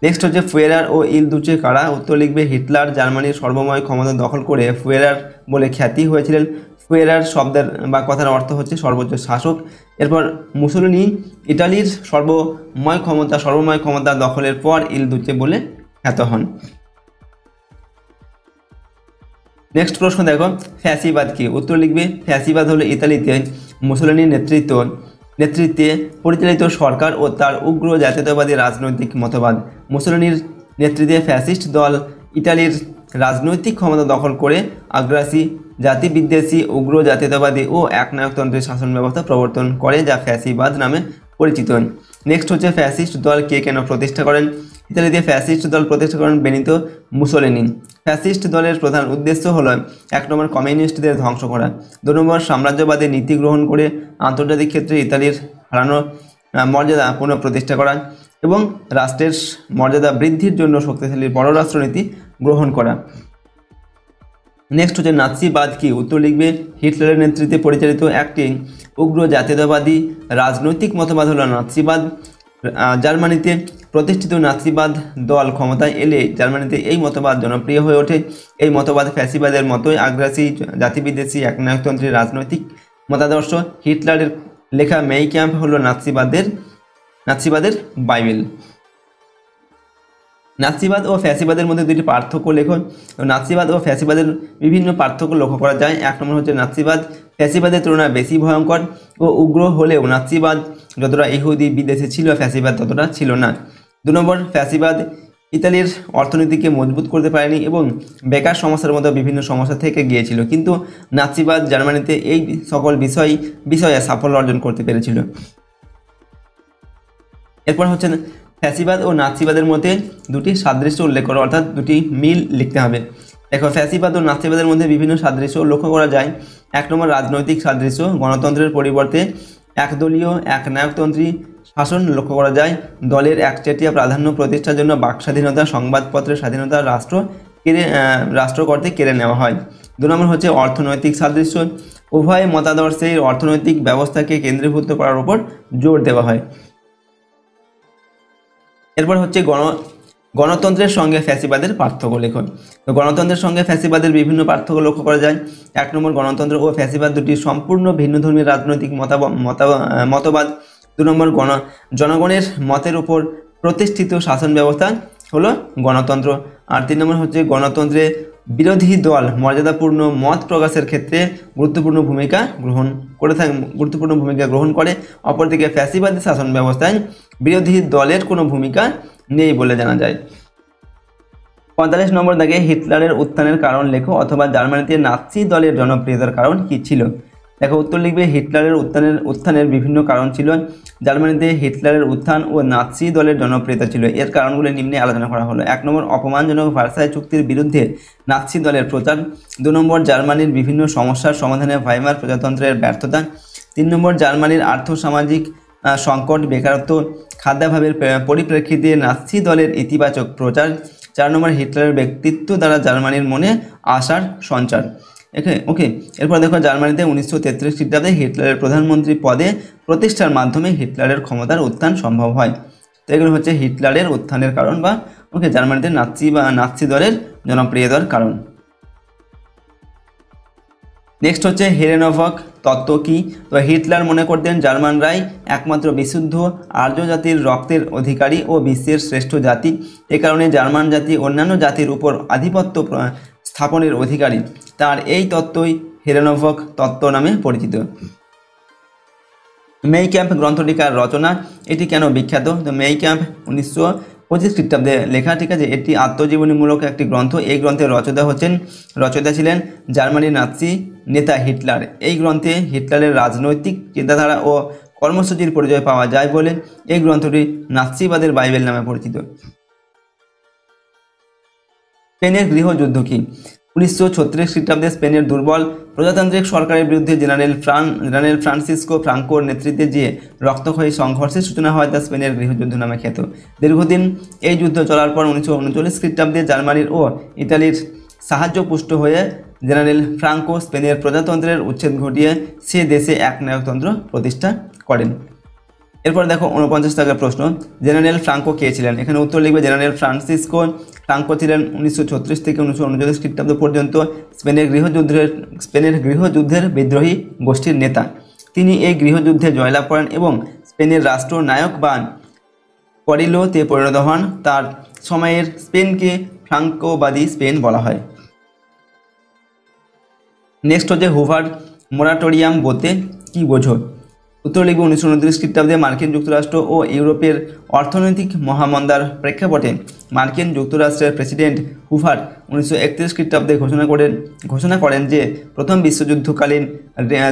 নেক্সট হচ্ছে ফুয়েরার ও ইল দুচে কারা। উত্তর লিখবে, হিটলার জার্মানির সর্বময় ক্ষমতা দখল করে ফুয়েরার বলে খ্যাতি হয়েছিলেন। ফুয়েরার শব্দের বা কথার অর্থ হচ্ছে সর্বোচ্চ শাসক। এরপর মুসোলিনি ইটালির সর্বময় ক্ষমতা দখলের পর ইল দুচে বলে খ্যাত হন। নেক্সট প্রশ্ন দেখো, ফ্যাসিবাদ কি। উত্তর লিখবে, ফ্যাসিবাদ হলো ইতালিতে মুসোলিনির নেতৃত্বে পরিচালিত সরকার ও তার উগ্র জাতীয়তাবাদী রাজনৈতিক মতবাদ। মুসোলিনির নেতৃত্বে ফ্যাসিস্ট দল ইতালির রাজনৈতিক ক্ষমতা দখল করে আগ্রাসী, জাতিবিদ্বেষী, উগ্র জাতীয়তাবাদী ও একনায়কতন্ত্রের শাসন ব্যবস্থা প্রবর্তন করে, যা ফ্যাসিবাদ নামে পরিচিত। নেক্সট হচ্ছে ফ্যাসিস্ট দল কে কেন প্রতিষ্ঠা করেন। ইতালিতে ফ্যাসিস্ট দল প্রতিষ্ঠা করেন বেনিতো মুসোলিনি। ফ্যাসিস্ট দলের প্রধান উদ্দেশ্য হলো 1 নম্বর কমিউনিস্টদের ধ্বংস করা, 2 নম্বর সাম্রাজ্যবাদী নীতি গ্রহণ করে আন্তর্জাতিক ক্ষেত্রে ইতালির হারানো মর্যাদা পুনঃপ্রতিষ্ঠা করা এবং রাষ্ট্রের মর্যাদা বৃদ্ধির জন্য শক্তিশালী পররাষ্ট্রনীতি গ্রহণ করা। নেক্সট হচ্ছে নাৎসিবাদ কি। উত্তর লিখবে, হিটলারের নেতৃত্বে পরিচালিত একটি উগ্র জাতীয়তাবাদী রাজনৈতিক মতবাদ হলো নাৎসিবাদ। জার্মানিতে প্রতিষ্ঠিত নাৎসিবাদ দল ক্ষমতায় এলে জার্মানিতে এই মতবাদ জনপ্রিয় হয়ে ওঠে। এই মতবাদ ফ্যাসিবাদের মতোই আগ্রাসী, জাতিবিদ্বেষী, একনায়কতন্ত্রের রাজনৈতিক মতাদর্শ। হিটলারের লেখা মেই ক্যাম্প হলো নাৎসিবাদের বাইবেল। নাৎসিবাদ ও ফ্যাসিবাদের মধ্যে দুটি পার্থক্য লেখন। নাৎসিবাদ ও ফ্যাসিবাদের বিভিন্ন পার্থক্য লক্ষ্য করা যায়। 1 নম্বর হচ্ছে নাৎসিবাদ ফ্যাসিবাদের তুলনায় বেশি ভয়ঙ্কর ও উগ্র হলেও নাৎসিবাদ যতটা ইহুদি বিদেশে ছিল, ফ্যাসিবাদ ততটা ছিল না। 2 নম্বর, ফ্যাসিবাদ ইতালির অর্থনীতিকে মজবুত করতে পারেনি এবং বেকার সমস্যার মতো বিভিন্ন সমস্যা থেকে গিয়েছিল, কিন্তু নাৎসিবাদ জার্মানিতে এই সকল বিষয়ে সাফল্য অর্জন করতে পেরেছিল। এরপর হচ্ছে ফ্যাসিবাদ ও নাৎসিবাদের মধ্যে দুটি সাদৃশ্য উল্লেখ করো, অর্থাৎ দুটি মিল লিখতে হবে। দেখো, ফ্যাসিবাদ ও নাৎসিবাদের মধ্যে বিভিন্ন সাদৃশ্য লক্ষ্য করা যায়। 1 নম্বর, রাজনৈতিক সাদৃশ্য, গণতন্ত্রের পরিবর্তে একদলীয় একনায়কতন্ত্রী শাসন লক্ষ্য করা যায়। দলের একচেটিয়া প্রাধান্য প্রতিষ্ঠার জন্য বাক স্বাধীনতা, সংবাদপত্রের স্বাধীনতা রাষ্ট্র কর্তৃক কেড়ে নেওয়া হয়। 2 নম্বর হচ্ছে অর্থনৈতিক সাদৃশ্য, উভয় মতাদর্শের অর্থনৈতিক ব্যবস্থাকে কেন্দ্রীভূত করার উপর জোর দেওয়া হয়। এরপর হচ্ছে গণতন্ত্রের সঙ্গে ফ্যাসিবাদের পার্থক্য লেখ। তো গণতন্ত্রের সঙ্গে ফ্যাসিবাদের বিভিন্ন পার্থক্য লক্ষ্য করা যায়। 1 নম্বর, গণতন্ত্র ও ফ্যাসিবাদ দুটি সম্পূর্ণ ভিন্ন ধর্মীয় রাজনৈতিক মতবাদ। 2 নম্বর, জনগণের মতের উপর প্রতিষ্ঠিত শাসন ব্যবস্থা হলো গণতন্ত্র। আর 3 নম্বর হচ্ছে গণতন্ত্রে বিরোধী দল মর্যাদাপূর্ণ মত প্রকাশের ক্ষেত্রে গুরুত্বপূর্ণ ভূমিকা গ্রহণ করে। অপরদিকে ফ্যাসিবাদী শাসন ব্যবস্থায় বিরোধী দলের কোনো ভূমিকা নেই বলে জানা যায়। 45 নম্বর দাগে হিটলারের উত্থানের কারণ লেখো, অথবা জার্মানিতে নাৎসি দলের জনপ্রিয়তার কারণ কী ছিল। দেখো, উত্তর লিখবে হিটলারের উত্থানের বিভিন্ন কারণ ছিল। জার্মানিতে হিটলারের উত্থান ও নাৎসি দলের জনপ্রিয়তা ছিল। এর কারণগুলো নিম্নে আলোচনা করা হলো। 1 নম্বর, অপমানজনক ভার্সাই চুক্তির বিরুদ্ধে নাৎসি দলের প্রচার। 2 নম্বর, জার্মানির বিভিন্ন সমস্যার সমাধানে ভাইমার প্রজাতন্ত্রের ব্যর্থতা। 3 নম্বর, জার্মানির আর্থসামাজিক সংকট, বেকারত্ব, খাদ্যাভাবের পরিপ্রেক্ষিতে নাৎসি দলের ইতিবাচক প্রচার। 4 নম্বর, হিটলারের ব্যক্তিত্ব দ্বারা জার্মানির মনে আশার সঞ্চার। ওকে, এরপর দেখো, জার্মানিতে 1933 খ্রিস্টাব্দে হিটলারের প্রধানমন্ত্রী পদে প্রতিষ্ঠার মাধ্যমে হিটলারের ক্ষমতার উত্থান সম্ভব হয়। তো এগুলো হচ্ছে হিটলারের উত্থানের কারণ, বা জার্মানিতে নাৎসি দলের জনপ্রিয়তার কারণ। নেক্সট হচ্ছে হেরেনভক তত্ত্ব কি। তো হিটলার মনে করতেন জার্মানরাই একমাত্র বিশুদ্ধ আর্য জাতির রক্তের অধিকারী ও বিশ্বের শ্রেষ্ঠ জাতি। এ কারণে জার্মান জাতি অন্যান্য জাতির উপর আধিপত্য স্থাপনের অধিকারী। তার এই তত্ত্বই হেরেনভক তত্ত্ব নামে পরিচিত। মেই ক্যাম্প গ্রন্থটিকার রচনা, এটি কেন বিখ্যাত। তো মেই ক্যাম্প 1925 খ্রিস্টাব্দে লেখা, ঠিক আছে। এটি আত্মজীবনীমূলক একটি গ্রন্থ। এই গ্রন্থের রচয়িতা ছিলেন জার্মানির নাৎসি নেতা হিটলার। এই গ্রন্থে হিটলারের রাজনৈতিক চিন্তাধারা ও কর্মসূচির পরিচয় পাওয়া যায় বলে এই গ্রন্থটি নাৎসিবাদের বাইবেল নামে পরিচিত। স্পেনের গৃহযুদ্ধ কি। 1936 খ্রিস্টাব্দে স্পেনের দুর্বল প্রজাতান্ত্রিক সরকারের বিরুদ্ধে জেনারেল ফ্রান্সিসকো ফ্রাঙ্কোর নেতৃত্বে যে রক্তক্ষয়ী সংঘর্ষের সূচনা হয় তা স্পেনের গৃহযুদ্ধ নামে খ্যাত। দীর্ঘদিন এই যুদ্ধ চলার পর 1939 খ্রিস্টাব্দে জার্মানির ও ইতালির সাহায্যপুষ্ট হয়ে জেনারেল ফ্রাঙ্কো স্পেনের প্রজাতন্ত্রের উচ্ছেদ ঘটিয়ে সে দেশে একনায়কতন্ত্র প্রতিষ্ঠা করেন। এরপর দেখো 49 দাগের প্রশ্ন, জেনারেল ফ্রাঙ্কো কে ছিলেন। এখানে উত্তর লিখবে জেনারেল ফ্রান্সিসকো ফ্রাঙ্কো ছিলেন 1936 থেকে 1939 খ্রিস্টাব্দ পর্যন্ত স্পেনের গৃহযুদ্ধের বিদ্রোহী গোষ্ঠীর নেতা। তিনি এই গৃহযুদ্ধে জয়লাভ করেন এবং স্পেনের রাষ্ট্রনায়ক বা করিলোতে পরিণত হন। তার সময়ের স্পেনকে ফ্রাঙ্কোবাদী স্পেন বলা হয়। নেক্সট হচ্ছে হুভার মোরাটোরিয়াম বলতে কি বোঝো। উত্তর লিখবে 1929 খ্রিস্টাব্দে মার্কিন যুক্তরাষ্ট্র ও ইউরোপের অর্থনৈতিক মহামন্দার প্রেক্ষাপটে মার্কিন যুক্তরাষ্ট্রের প্রেসিডেন্ট হুভার 1931 খ্রিস্টাব্দে ঘোষণা করেন যে প্রথম বিশ্বযুদ্ধকালীন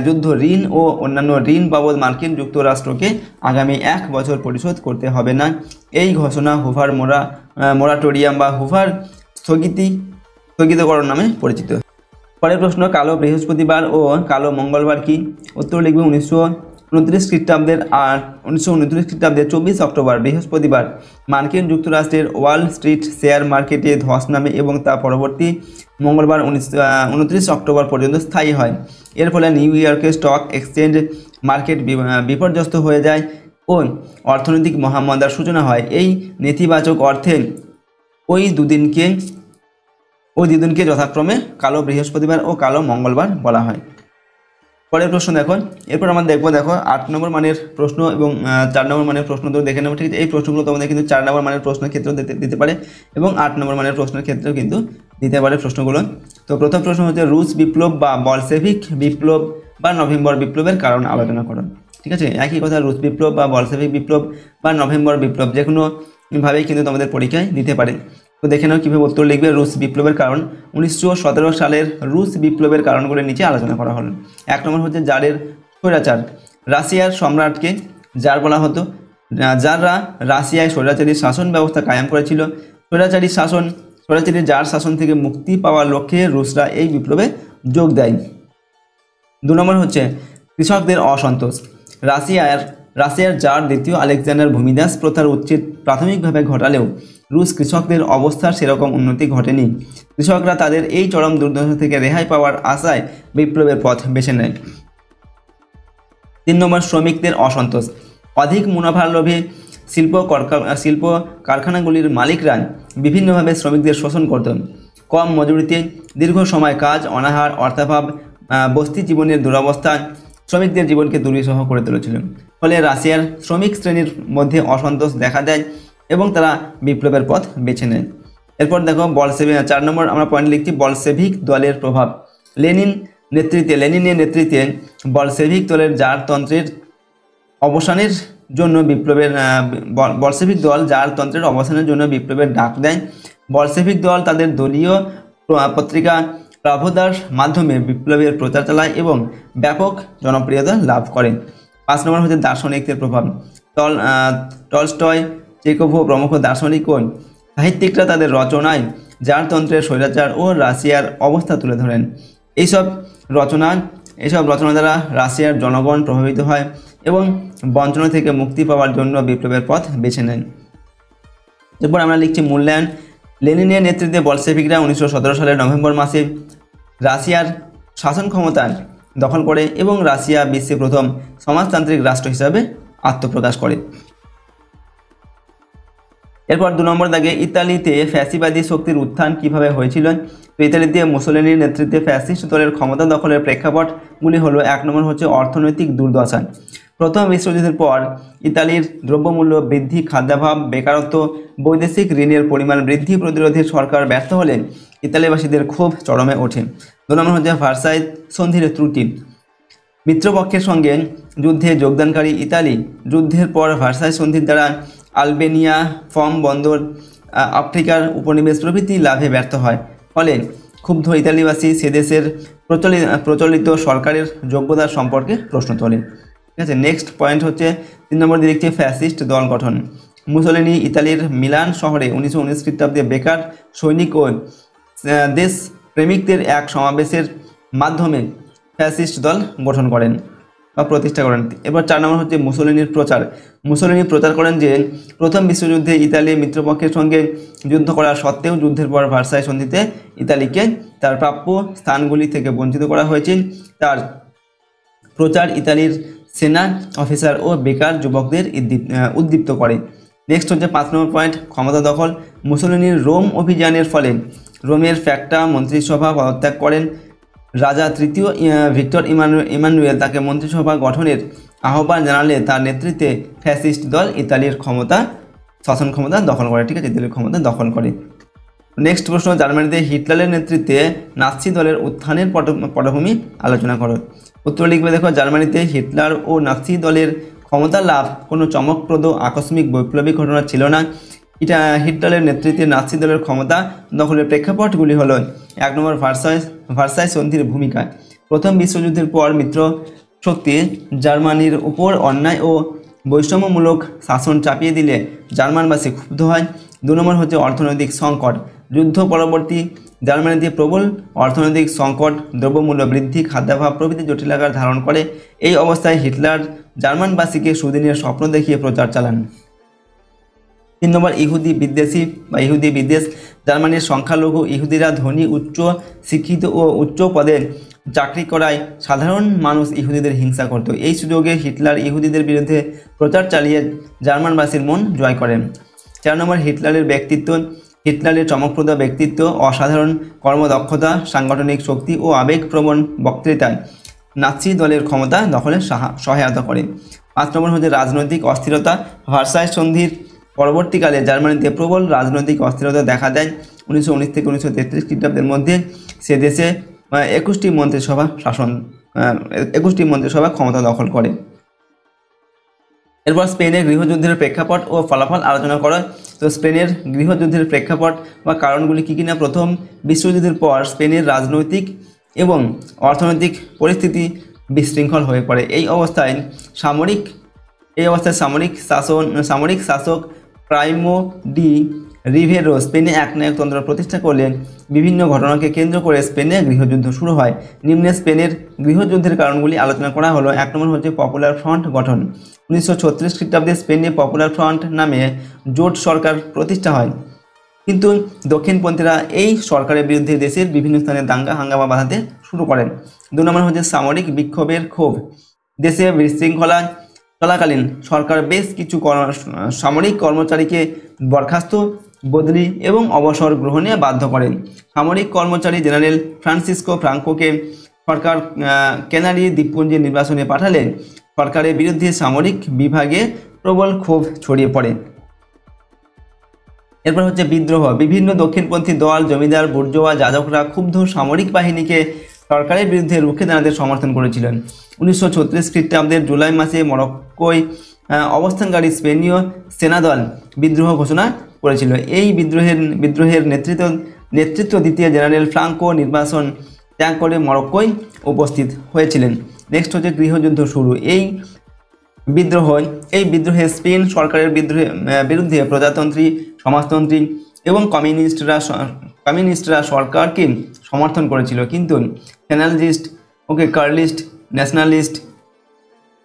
যুদ্ধ ঋণ ও অন্যান্য ঋণ বাবদ মার্কিন যুক্তরাষ্ট্রকে আগামী 1 বছর পরিশোধ করতে হবে না। এই ঘোষণা হুভার মোরাটোরিয়াম বা হুভার স্থগিতকরণ নামে পরিচিত। পরের প্রশ্ন, কালো বৃহস্পতিবার ও কালো মঙ্গলবার কি। উত্তর লিখবে 1929 খ্রিস্টাব্দের 24 অক্টোবর বৃহস্পতিবার মার্কিন যুক্তরাষ্ট্রের ওয়াল স্ট্রিট শেয়ার মার্কেটে ধস নামে এবং তা পরবর্তী মঙ্গলবার 29 অক্টোবর পর্যন্ত স্থায়ী হয়। এর ফলে নিউ ইয়র্কের স্টক এক্সচেঞ্জ মার্কেট বিপর্যস্ত হয়ে যায় ও অর্থনৈতিক মহামন্দার সূচনা হয়। এই নেতিবাচক অর্থে ওই দুদিনকে যথাক্রমে কালো বৃহস্পতিবার ও কালো মঙ্গলবার বলা হয়। পরের প্রশ্ন দেখো, এরপর আমরা দেখো 8 নম্বর মানের প্রশ্ন এবং 4 নম্বর মানের প্রশ্ন তো দেখে নেব, ঠিক আছে। এই প্রশ্নগুলো তোমাদের কিন্তু 4 নম্বর মানের প্রশ্নের ক্ষেত্রেও দিতে পারে এবং 8 নম্বর মানের প্রশ্নের ক্ষেত্রেও কিন্তু দিতে পারে প্রশ্নগুলো। তো প্রথম প্রশ্ন হচ্ছে রুশ বিপ্লব বা বলশেভিক বিপ্লব বা নভেম্বর বিপ্লবের কারণ আলোচনা করো, ঠিক আছে। একই কথা, রুশ বিপ্লব বা বলশেভিক বিপ্লব বা নভেম্বর বিপ্লব যে কোনো ভাবেই কিন্তু তোমাদের পরীক্ষায় দিতে পারে। তো দেখে নাও কীভাবে উত্তর লিখবে। রুশ বিপ্লবের কারণ, 1917 সালের রুশ বিপ্লবের কারণগুলো নিচে আলোচনা করা হলো। 1 নম্বর হচ্ছে জারের স্বৈরাচার। রাশিয়ার সম্রাটকে জার বলা হতো। জাররা রাশিয়ায় স্বৈরাচারী শাসন ব্যবস্থা কায়েম করেছিল। স্বৈরাচারী জার শাসন থেকে মুক্তি পাওয়ার লক্ষ্যে রুশরা এই বিপ্লবে যোগ দেয়। 2 নম্বর হচ্ছে কৃষকদের অসন্তোষ। রাশিয়ার জার দ্বিতীয় আলেকজান্ডার ভূমিদাস প্রথার উচ্ছেদ প্রাথমিকভাবে ঘটালেও রুশ কৃষকদের অবস্থার সেরকম উন্নতি ঘটেনি। কৃষকরা তাদের এই চরম দুর্দশা থেকে রেহাই পাওয়ার আশায় বিপ্লবের পথ বেছে নেয়। 3 নম্বর শ্রমিকদের অসন্তোষ। অধিক মুনাফার লোভে শিল্প কারখানাগুলির মালিকরা বিভিন্নভাবে শ্রমিকদের শোষণ করত। কম মজুরিতে দীর্ঘ সময় কাজ, অনাহার, অর্থাভাব, বস্তি জীবনের দুরবস্থা শ্রমিকদের জীবনকে দুর্বিষহ করে তুলেছিল। ফলে রাশিয়ার শ্রমিক শ্রেণীর মধ্যে অসন্তোষ দেখা দেয় এবং তারা বিপ্লবের পথ বেছে নেয়। এরপর দেখো 4 নম্বর আমরা পয়েন্ট লিখছি বলশেভিক দলের প্রভাব। লেনিনের নেতৃত্বে বলশেভিক দলের জারতন্ত্রের অবসানের জন্য বলশেভিক দল জারতন্ত্রের অবসানের জন্য বিপ্লবের ডাক দেয়। বলশেভিক দল তাদের দলীয় পত্রিকা প্রাভদার মাধ্যমে বিপ্লবের প্রচার চালায় এবং ব্যাপক জনপ্রিয়তা লাভ করে। 5 নম্বর হচ্ছে দার্শনিকদের প্রভাব। টলস্টয়, চেকোভ প্রমুখ দার্শনিক ও সাহিত্যিকরা তাদের রচনায় জারতন্ত্রের স্বৈরাচার ও রাশিয়ার অবস্থা তুলে ধরেন। এইসব রচনা দ্বারা রাশিয়ার জনগণ প্রভাবিত হয় এবং বঞ্চনা থেকে মুক্তি পাওয়ার জন্য বিপ্লবের পথ বেছে নেন। এরপর আমরা লিখছি মূল্যায়ন। লেনিনের নেতৃত্বে বলশেভিকরা 1917 সালের নভেম্বর মাসে রাশিয়ার শাসন ক্ষমতা দখল করে এবং রাশিয়া বিশ্বে প্রথম সমাজতান্ত্রিক রাষ্ট্র হিসাবে আত্মপ্রকাশ করে। এরপর 2 নম্বর দাগে ইতালিতে ফ্যাসিবাদী শক্তির উত্থান কিভাবে হয়েছিল। তো ইতালিতে মুসোলিনির নেতৃত্বে ফ্যাসিস্ট দলের ক্ষমতা দখলের প্রেক্ষাপটগুলি হলো 1 নম্বর হচ্ছে অর্থনৈতিক দুর্দশা। প্রথম বিশ্বযুদ্ধের পর ইতালির দ্রব্যমূল্য বৃদ্ধি, খাদ্যাভাব, বেকারত্ব, বৈদেশিক ঋণের পরিমাণ বৃদ্ধি প্রতিরোধে সরকার ব্যর্থ হলে ইতালিবাসীদের ক্ষোভ চরমে ওঠে। 2 নম্বর হচ্ছে ভার্সাই সন্ধির ত্রুটি। মিত্রপক্ষের সঙ্গে যুদ্ধে যোগদানকারী ইতালি যুদ্ধের পর ভার্সাই সন্ধির দ্বারা আলবেনিয়া, ফর্ম বন্দর, আফ্রিকার উপনিবেশ প্রভৃতি লাভে ব্যর্থ হয়। ফলে ক্ষুব্ধ ইতালিবাসী সে দেশের প্রচলিত সরকারের যোগ্যতার সম্পর্কে প্রশ্ন তোলে। ঠিক আছে, নেক্সট পয়েন্ট হচ্ছে 3 নম্বর দিকে ফ্যাসিস্ট দল গঠন। মুসোলিনি ইতালির মিলান শহরে 1919 খ্রিস্টাব্দে বেকার সৈনিক ও দেশ প্রেমিকদের এক সমাবেশের মাধ্যমে ফ্যাসিস্ট দল গঠন করেন বা প্রতিষ্ঠা করেন। এবার 4 নম্বর হচ্ছে মুসোলিনির প্রচার। মুসোলিনি প্রচার করেন যে প্রথম বিশ্বযুদ্ধে ইতালি মিত্রপক্ষের সঙ্গে যুদ্ধ করা সত্ত্বেও যুদ্ধের পর ভার্সাই সন্ধিতে ইতালিকে তার প্রাপ্য স্থানগুলি থেকে বঞ্চিত করা হয়েছে। তার প্রচার ইতালির সেনা অফিসার ও বেকার যুবকদের উদ্দীপ্ত করে। নেক্সট হচ্ছে 5 নম্বর পয়েন্ট ক্ষমতা দখল। মুসোলিনির রোম অভিযানের ফলে রোমের ফ্যাক্টা মন্ত্রিসভা পদত্যাগ করেন। রাজা তৃতীয় ভিক্টর ইমানুয়েল তাকে মন্ত্রিসভা গঠনের আহ্বান জানালে তার নেতৃত্বে ফ্যাসিস্ট দল ইতালির শাসন ক্ষমতা দখল করে। ঠিক আছে, ইতালির ক্ষমতা দখল করে। নেক্সট প্রশ্ন, জার্মানিতে হিটলারের নেতৃত্বে নাৎসি দলের উত্থানের পটভূমি আলোচনা করো। উত্তর লিখবে দেখো, জার্মানিতে হিটলার ও নাৎসি দলের ক্ষমতা লাভ কোনো চমকপ্রদ আকস্মিক বৈপ্লবিক ঘটনা ছিল না। হিটলারের নেতৃত্বে নাৎসি দলের ক্ষমতা দখলের প্রেক্ষাপটগুলি হলো 1 নম্বর ভার্সাই সন্ধির ভূমিকা। প্রথম বিশ্বযুদ্ধের পর মিত্র শক্তি জার্মানির উপর অন্যায় ও বৈষম্যমূলক শাসন চাপিয়ে দিলে জার্মানবাসী ক্ষুব্ধ হয়। 2 নম্বর হচ্ছে অর্থনৈতিক সংকট। যুদ্ধ পরবর্তী জার্মানিতে প্রবল অর্থনৈতিক সংকট, দ্রব্যমূল্য বৃদ্ধি, খাদ্যাভাব প্রভৃতি জটিল আকার ধারণ করে। এই অবস্থায় হিটলার জার্মানবাসীকে সুদিনের স্বপ্ন দেখিয়ে প্রচার চালান। 3 নম্বর ইহুদি বিদ্বেষ। জার্মানির সংখ্যালঘু ইহুদিরা ধনী, উচ্চ শিক্ষিত ও উচ্চ পদে চাকরি করায় সাধারণ মানুষ ইহুদিদের হিংসা করত। এই সুযোগে হিটলার ইহুদিদের বিরুদ্ধে প্রচার চালিয়ে জার্মানবাসীর মন জয় করেন। 4 নম্বর হিটলারের চমকপ্রদ ব্যক্তিত্ব, অসাধারণ কর্মদক্ষতা, সাংগঠনিক শক্তি ও আবেগপ্রবণ বক্তৃতায় নাৎসি দলের ক্ষমতা দখলে সহায়তা করে। 5 নম্বর হচ্ছে রাজনৈতিক অস্থিরতা। ভার্সাই সন্ধির পরবর্তীকালে জার্মানিতে প্রবল রাজনৈতিক অস্থিরতা দেখা দেয়। 1919 থেকে 1933 খ্রিস্টাব্দের মধ্যে সে দেশে 21টি মন্ত্রিসভা ক্ষমতা দখল করে। এরপর স্পেনের গৃহযুদ্ধের প্রেক্ষাপট ও ফলাফল আলোচনা করা। তো স্পেনের গৃহযুদ্ধের প্রেক্ষাপট বা কারণগুলি কী কিনা, প্রথম বিশ্বযুদ্ধের পর স্পেনের রাজনৈতিক এবং অর্থনৈতিক পরিস্থিতি বিশৃঙ্খল হয়ে পড়ে। এই অবস্থায় সামরিক শাসক প্রাইমো ডি রিভেরো স্পেনে একনায়কতন্ত্র প্রতিষ্ঠা করলে বিভিন্ন ঘটনাকে কেন্দ্র করে স্পেনে গৃহযুদ্ধ শুরু হয়। নিম্নে স্পেনের গৃহযুদ্ধের কারণগুলি আলোচনা করা হলো। 1 নম্বর হচ্ছে পপুলার ফ্রন্ট গঠন। 1936 খ্রিস্টাব্দে স্পেনে পপুলার ফ্রন্ট নামে জোট সরকার প্রতিষ্ঠা হয়, কিন্তু দক্ষিণপন্থীরা এই সরকারের বিরুদ্ধে দেশের বিভিন্ন স্থানে দাঙ্গা হাঙ্গামা বাঁধাতে শুরু করেন। 2 নম্বর হচ্ছে সামরিক বিক্ষোভের ক্ষোভ। দেশে বিশৃঙ্খলা চলাকালীন সরকার বেশ কিছু সামরিক কর্মচারীকে বরখাস্ত, বদলি এবং অবসর গ্রহণে বাধ্য করেন। সামরিক কর্মচারী জেনারেল ফ্রান্সিসকো ফ্রাঙ্কোকে সরকার ক্যানারি দ্বীপপুঞ্জে নির্বাসনে পাঠালে সরকারের বিরুদ্ধে সামরিক বিভাগে প্রবল ক্ষোভ ছড়িয়ে পড়ে। এরপর হচ্ছে বিদ্রোহ। বিভিন্ন দক্ষিণপন্থী দল, জমিদার, বুর্জোয়া, যাজকরা ক্ষুব্ধ সামরিক বাহিনীকে সরকারের বিরুদ্ধে রুখে দাঁড়াতে সমর্থন করেছিলেন। 1936 খ্রিস্টাব্দের জুলাই মাসে মরক্কোয় অবস্থানকারী স্পেনীয় সেনাদল বিদ্রোহ ঘোষণা করেছিল। এই বিদ্রোহের নেতৃত্ব দ্বিতীয় জেনারেল ফ্রাঙ্কো নির্বাসন ত্যাগ করে মরক্কোয় উপস্থিত হয়েছিলেন। নেক্সট হচ্ছে গৃহযুদ্ধ শুরু। এই বিদ্রোহে স্পেন সরকারের বিরুদ্ধে প্রজাতন্ত্রী, সমাজতন্ত্রী এবং কমিউনিস্টরা সরকারকে সমর্থন করেছিল, কিন্তু কার্লিস্ট, ন্যাশনালিস্ট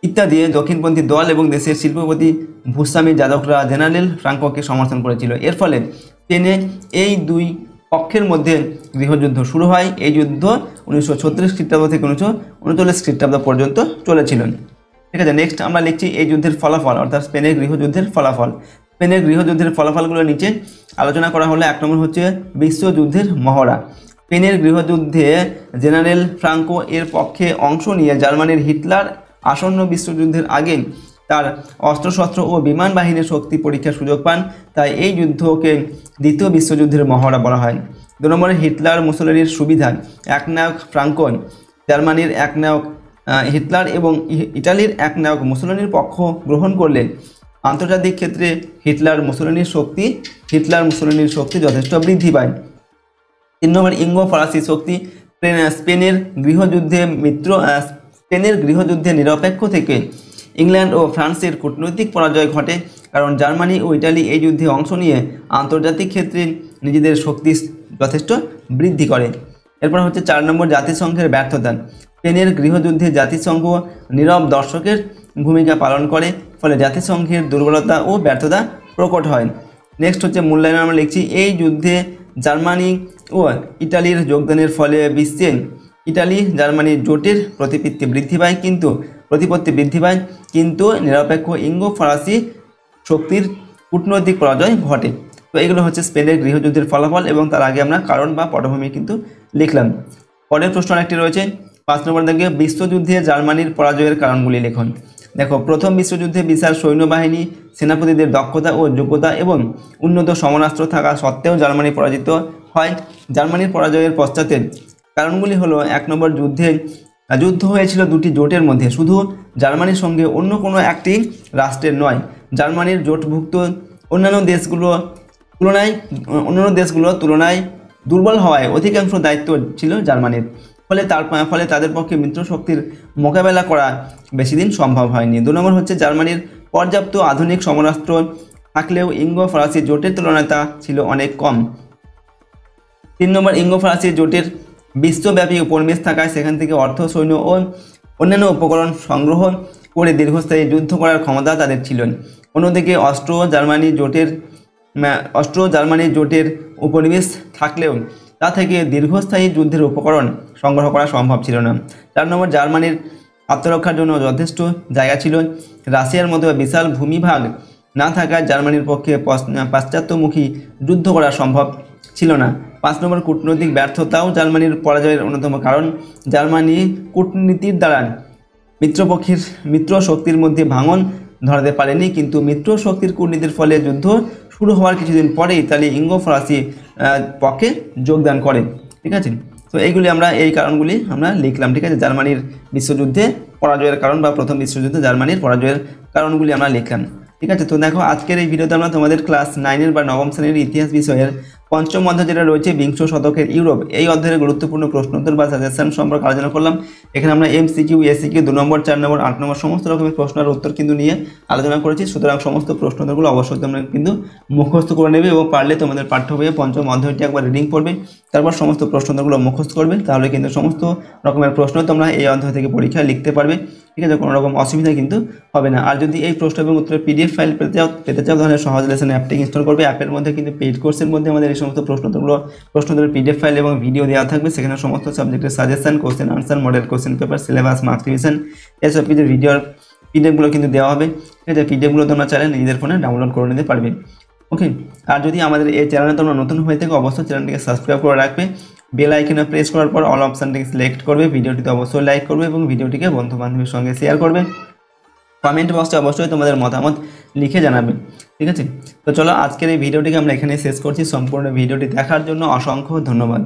ইত্যাদি দক্ষিণপন্থী দল এবং দেশের শিল্পপতি ভূস্বামী যাজকরা জেনারেল ফ্রাঙ্কোকে সমর্থন করেছিল। এর ফলে স্পেনে এই দুই পক্ষের মধ্যে গৃহযুদ্ধ শুরু হয়। এই যুদ্ধ 1936 খ্রিস্টাব্দ থেকে 1939 খ্রিস্টাব্দ পর্যন্ত চলেছিল। ঠিক আছে, নেক্সট আমরা লিখছি এই যুদ্ধের ফলাফল, অর্থাৎ স্পেনের গৃহযুদ্ধের ফলাফল। স্পেনের গৃহযুদ্ধের ফলাফলগুলো নিচে আলোচনা করা হলে 1 নম্বর হচ্ছে বিশ্বযুদ্ধের মহড়া। স্পেনের গৃহযুদ্ধে জেনারেল ফ্রাঙ্কো এর পক্ষে অংশ নিয়ে জার্মানির হিটলার আসন্ন বিশ্বযুদ্ধের আগে তার অস্ত্রশস্ত্র ও বিমান বাহিনীর শক্তি পরীক্ষার সুযোগ পান, তাই এই যুদ্ধকে দ্বিতীয় বিশ্বযুদ্ধের মহড়া বলা হয়। 2 নম্বরে হিটলার মুসোলিনির সুবিধা। একনায়ক ফ্রাঙ্কো জার্মানির একনায়ক হিটলার এবং ইটালির একনায়ক মুসোলিনির পক্ষ গ্রহণ করলে আন্তর্জাতিক ক্ষেত্রে হিটলার মুসোলিনির শক্তি যথেষ্ট বৃদ্ধি পায়। 3 নম্বর ইঙ্গো ফরাসি শক্তি। স্পেনের গৃহযুদ্ধে নিরপেক্ষ থেকে ইংল্যান্ড ও ফ্রান্সের কূটনৈতিক পরাজয় ঘটে, কারণ জার্মানি ও ইটালি এই যুদ্ধে অংশ নিয়ে আন্তর্জাতিক ক্ষেত্রে নিজেদের শক্তি যথেষ্ট বৃদ্ধি করে। এরপর হচ্ছে 4 নম্বর জাতিসংঘের ব্যর্থতা। স্পেনের গৃহযুদ্ধে জাতিসংঘ নীরব দর্শকের ভূমিকা পালন করে, ফলে জাতিসংঘের দুর্বলতা ও ব্যর্থতা প্রকট হয়। নেক্সট হচ্ছে মূল্যায়ন। আমরা লিখছি এই যুদ্ধে জার্মানি ও ইটালির যোগদানের ফলে বিশ্বে ইটালি জার্মানি জোটের প্রতিপত্তি বৃদ্ধি পায়, কিন্তু নিরপেক্ষ ইঙ্গো ফরাসি শক্তির কূটনৈতিক পরাজয় ঘটে। তো এগুলো হচ্ছে স্পেনের গৃহযুদ্ধের ফলাফল, এবং তার আগে আমরা কারণ বা পটভূমি কিন্তু লিখলাম। পরের প্রশ্ন একটি রয়েছে 5 নম্বর দাগে বিশ্বযুদ্ধে জার্মানির পরাজয়ের কারণগুলি লিখুন। দেখো, প্রথম বিশ্বযুদ্ধে বিশাল সৈন্যবাহিনী, সেনাপতিদের দক্ষতা ও যোগ্যতা এবং উন্নত সমরাস্ত্র থাকা সত্ত্বেও জার্মানি পরাজিত হয়। জার্মানির পরাজয়ের পশ্চাতে কারণগুলি হলো 1 নম্বর যুদ্ধ হয়েছিল দুটি জোটের মধ্যে, শুধু জার্মানির সঙ্গে অন্য কোনো একটি রাষ্ট্রের নয়। জার্মানির জোটভুক্ত অন্যান্য দেশগুলোর তুলনায় দুর্বল হওয়ায় অধিকাংশ দায়িত্ব ছিল জার্মানির, ফলে তাদের পক্ষে মিত্র শক্তির মোকাবেলা করা বেশি দিন সম্ভব হয়নি। 2 নম্বর হচ্ছে জার্মানির পর্যাপ্ত আধুনিক সমরাস্ত্র থাকলেও ইঙ্গো ফরাসি জোটের তুলনায় তা ছিল অনেক কম। 3 নম্বর ইঙ্গো ফরাসি জোটের বিশ্বব্যাপী উপনিবেশ থাকায় সেখান থেকে অর্থ, সৈন্য ও অন্যান্য উপকরণ সংগ্রহ করে দীর্ঘস্থায়ী যুদ্ধ করার ক্ষমতা তাদের ছিল। অন্যদিকে অস্ট্রো জার্মানি জোটের উপনিবেশ থাকলেও তা থেকে দীর্ঘস্থায়ী যুদ্ধের উপকরণ সংগ্রহ করা সম্ভব ছিল না। 4 নম্বর জার্মানির আত্মরক্ষার জন্য যথেষ্ট জায়গা ছিল। রাশিয়ার মতো বিশাল ভূমিভাগ না থাকায় জার্মানির পক্ষে পাশ্চাত্যমুখী যুদ্ধ করা সম্ভব ছিল না। 5 নম্বর কূটনৈতিক ব্যর্থতাও জার্মানির পরাজয়ের অন্যতম কারণ। জার্মানি কূটনীতির দ্বারা মিত্র শক্তির মধ্যে ভাঙন ধরাতে পারেনি, কিন্তু মিত্র শক্তির কূটনীতির ফলে যুদ্ধ শুরু হওয়ার কিছুদিন পরে ইতালি ইঙ্গো ফরাসি পক্ষে যোগদান করে। ঠিক আছে, তো এই কারণগুলি আমরা লিখলাম। ঠিক আছে, জার্মানির বিশ্বযুদ্ধে পরাজয়ের কারণ বা প্রথম বিশ্বযুদ্ধে জার্মানির পরাজয়ের কারণগুলি আমরা লিখলাম। ঠিক আছে, তো দেখো আজকের এই ভিডিওতে আমরা তোমাদের ক্লাস 9 বা নবম শ্রেণীর ইতিহাস বিষয়ের পঞ্চম অধ্যায় যেটা রয়েছে বিংশ শতকের ইউরোপ, এই অধ্যায়ের গুরুত্বপূর্ণ প্রশ্নোত্তর বা সাজেশন সম্পর্কে আলোচনা করলাম। এখানে আমরা MCQ, ACQ 2 নম্বর, 4 নম্বর, 8 নম্বর সমস্ত রকমের প্রশ্নের উত্তর কিন্তু নিয়ে আলোচনা করেছি। সুতরাং সমস্ত প্রশ্নোত্তরগুলো অবশ্যই তোমরা কিন্তু মুখস্থ করে নেবে এবং পারলে তোমাদের পাঠ্য বইয়ে পঞ্চম অধ্যায়টি একবার রিডিং পড়বে, তারপর সমস্ত প্রশ্নোত্তরগুলো মুখস্থ করবে। তাহলে কিন্তু সমস্ত রকমের প্রশ্ন তোমরা এই অধ্যায় থেকে পরীক্ষায় লিখতে পারবে। ঠিক আছে, কোনো রকম অসুবিধা কিন্তু হবে না। আর যদি এই প্রশ্ন এবং উত্তরের PDF ফাইল পেতে চাও তাহলে সহজ লেসন অ্যাপটি ইনস্টল করবে। অ্যাপের মধ্যে কিন্তু পেইড কোর্সের মধ্যে আমাদের এই সমস্ত প্রশ্নোত্তরের PDF ফাইল এবং ভিডিও দেওয়া থাকবে। সেখানে সমস্ত সাবজেক্টের suggestion, question answer, model question paper, syllabus, marks revision এসব কিছু ভিডিওর PDF-গুলো কিন্তু দেওয়া হবে। ঠিক আছে, PDF-গুলো তোমরা চাইলে নিজেদের ফোনে ডাউনলোড করে নিতে পারবে। ওকে, আর যদি আমাদের এই চ্যানেলে তোমরা নতুন হয়ে থাকো অবশ্যই চ্যানেলটিকে সাবস্ক্রাইব করে রাখবে। বেল আইকনে প্রেস করার পর অল অপশানটিকে সিলেক্ট করবে। ভিডিওটিতে অবশ্যই লাইক করবে এবং ভিডিওটিকে বন্ধু বান্ধবের সঙ্গে শেয়ার করবে। কমেন্ট বক্সে অবশ্যই তোমাদের মতামত লিখে জানাবে। ঠিক আছে, তো চলো আজকের এই ভিডিওটিকে আমরা এখানে শেষ করছি। সম্পূর্ণ ভিডিওটি দেখার জন্য অসংখ্য ধন্যবাদ।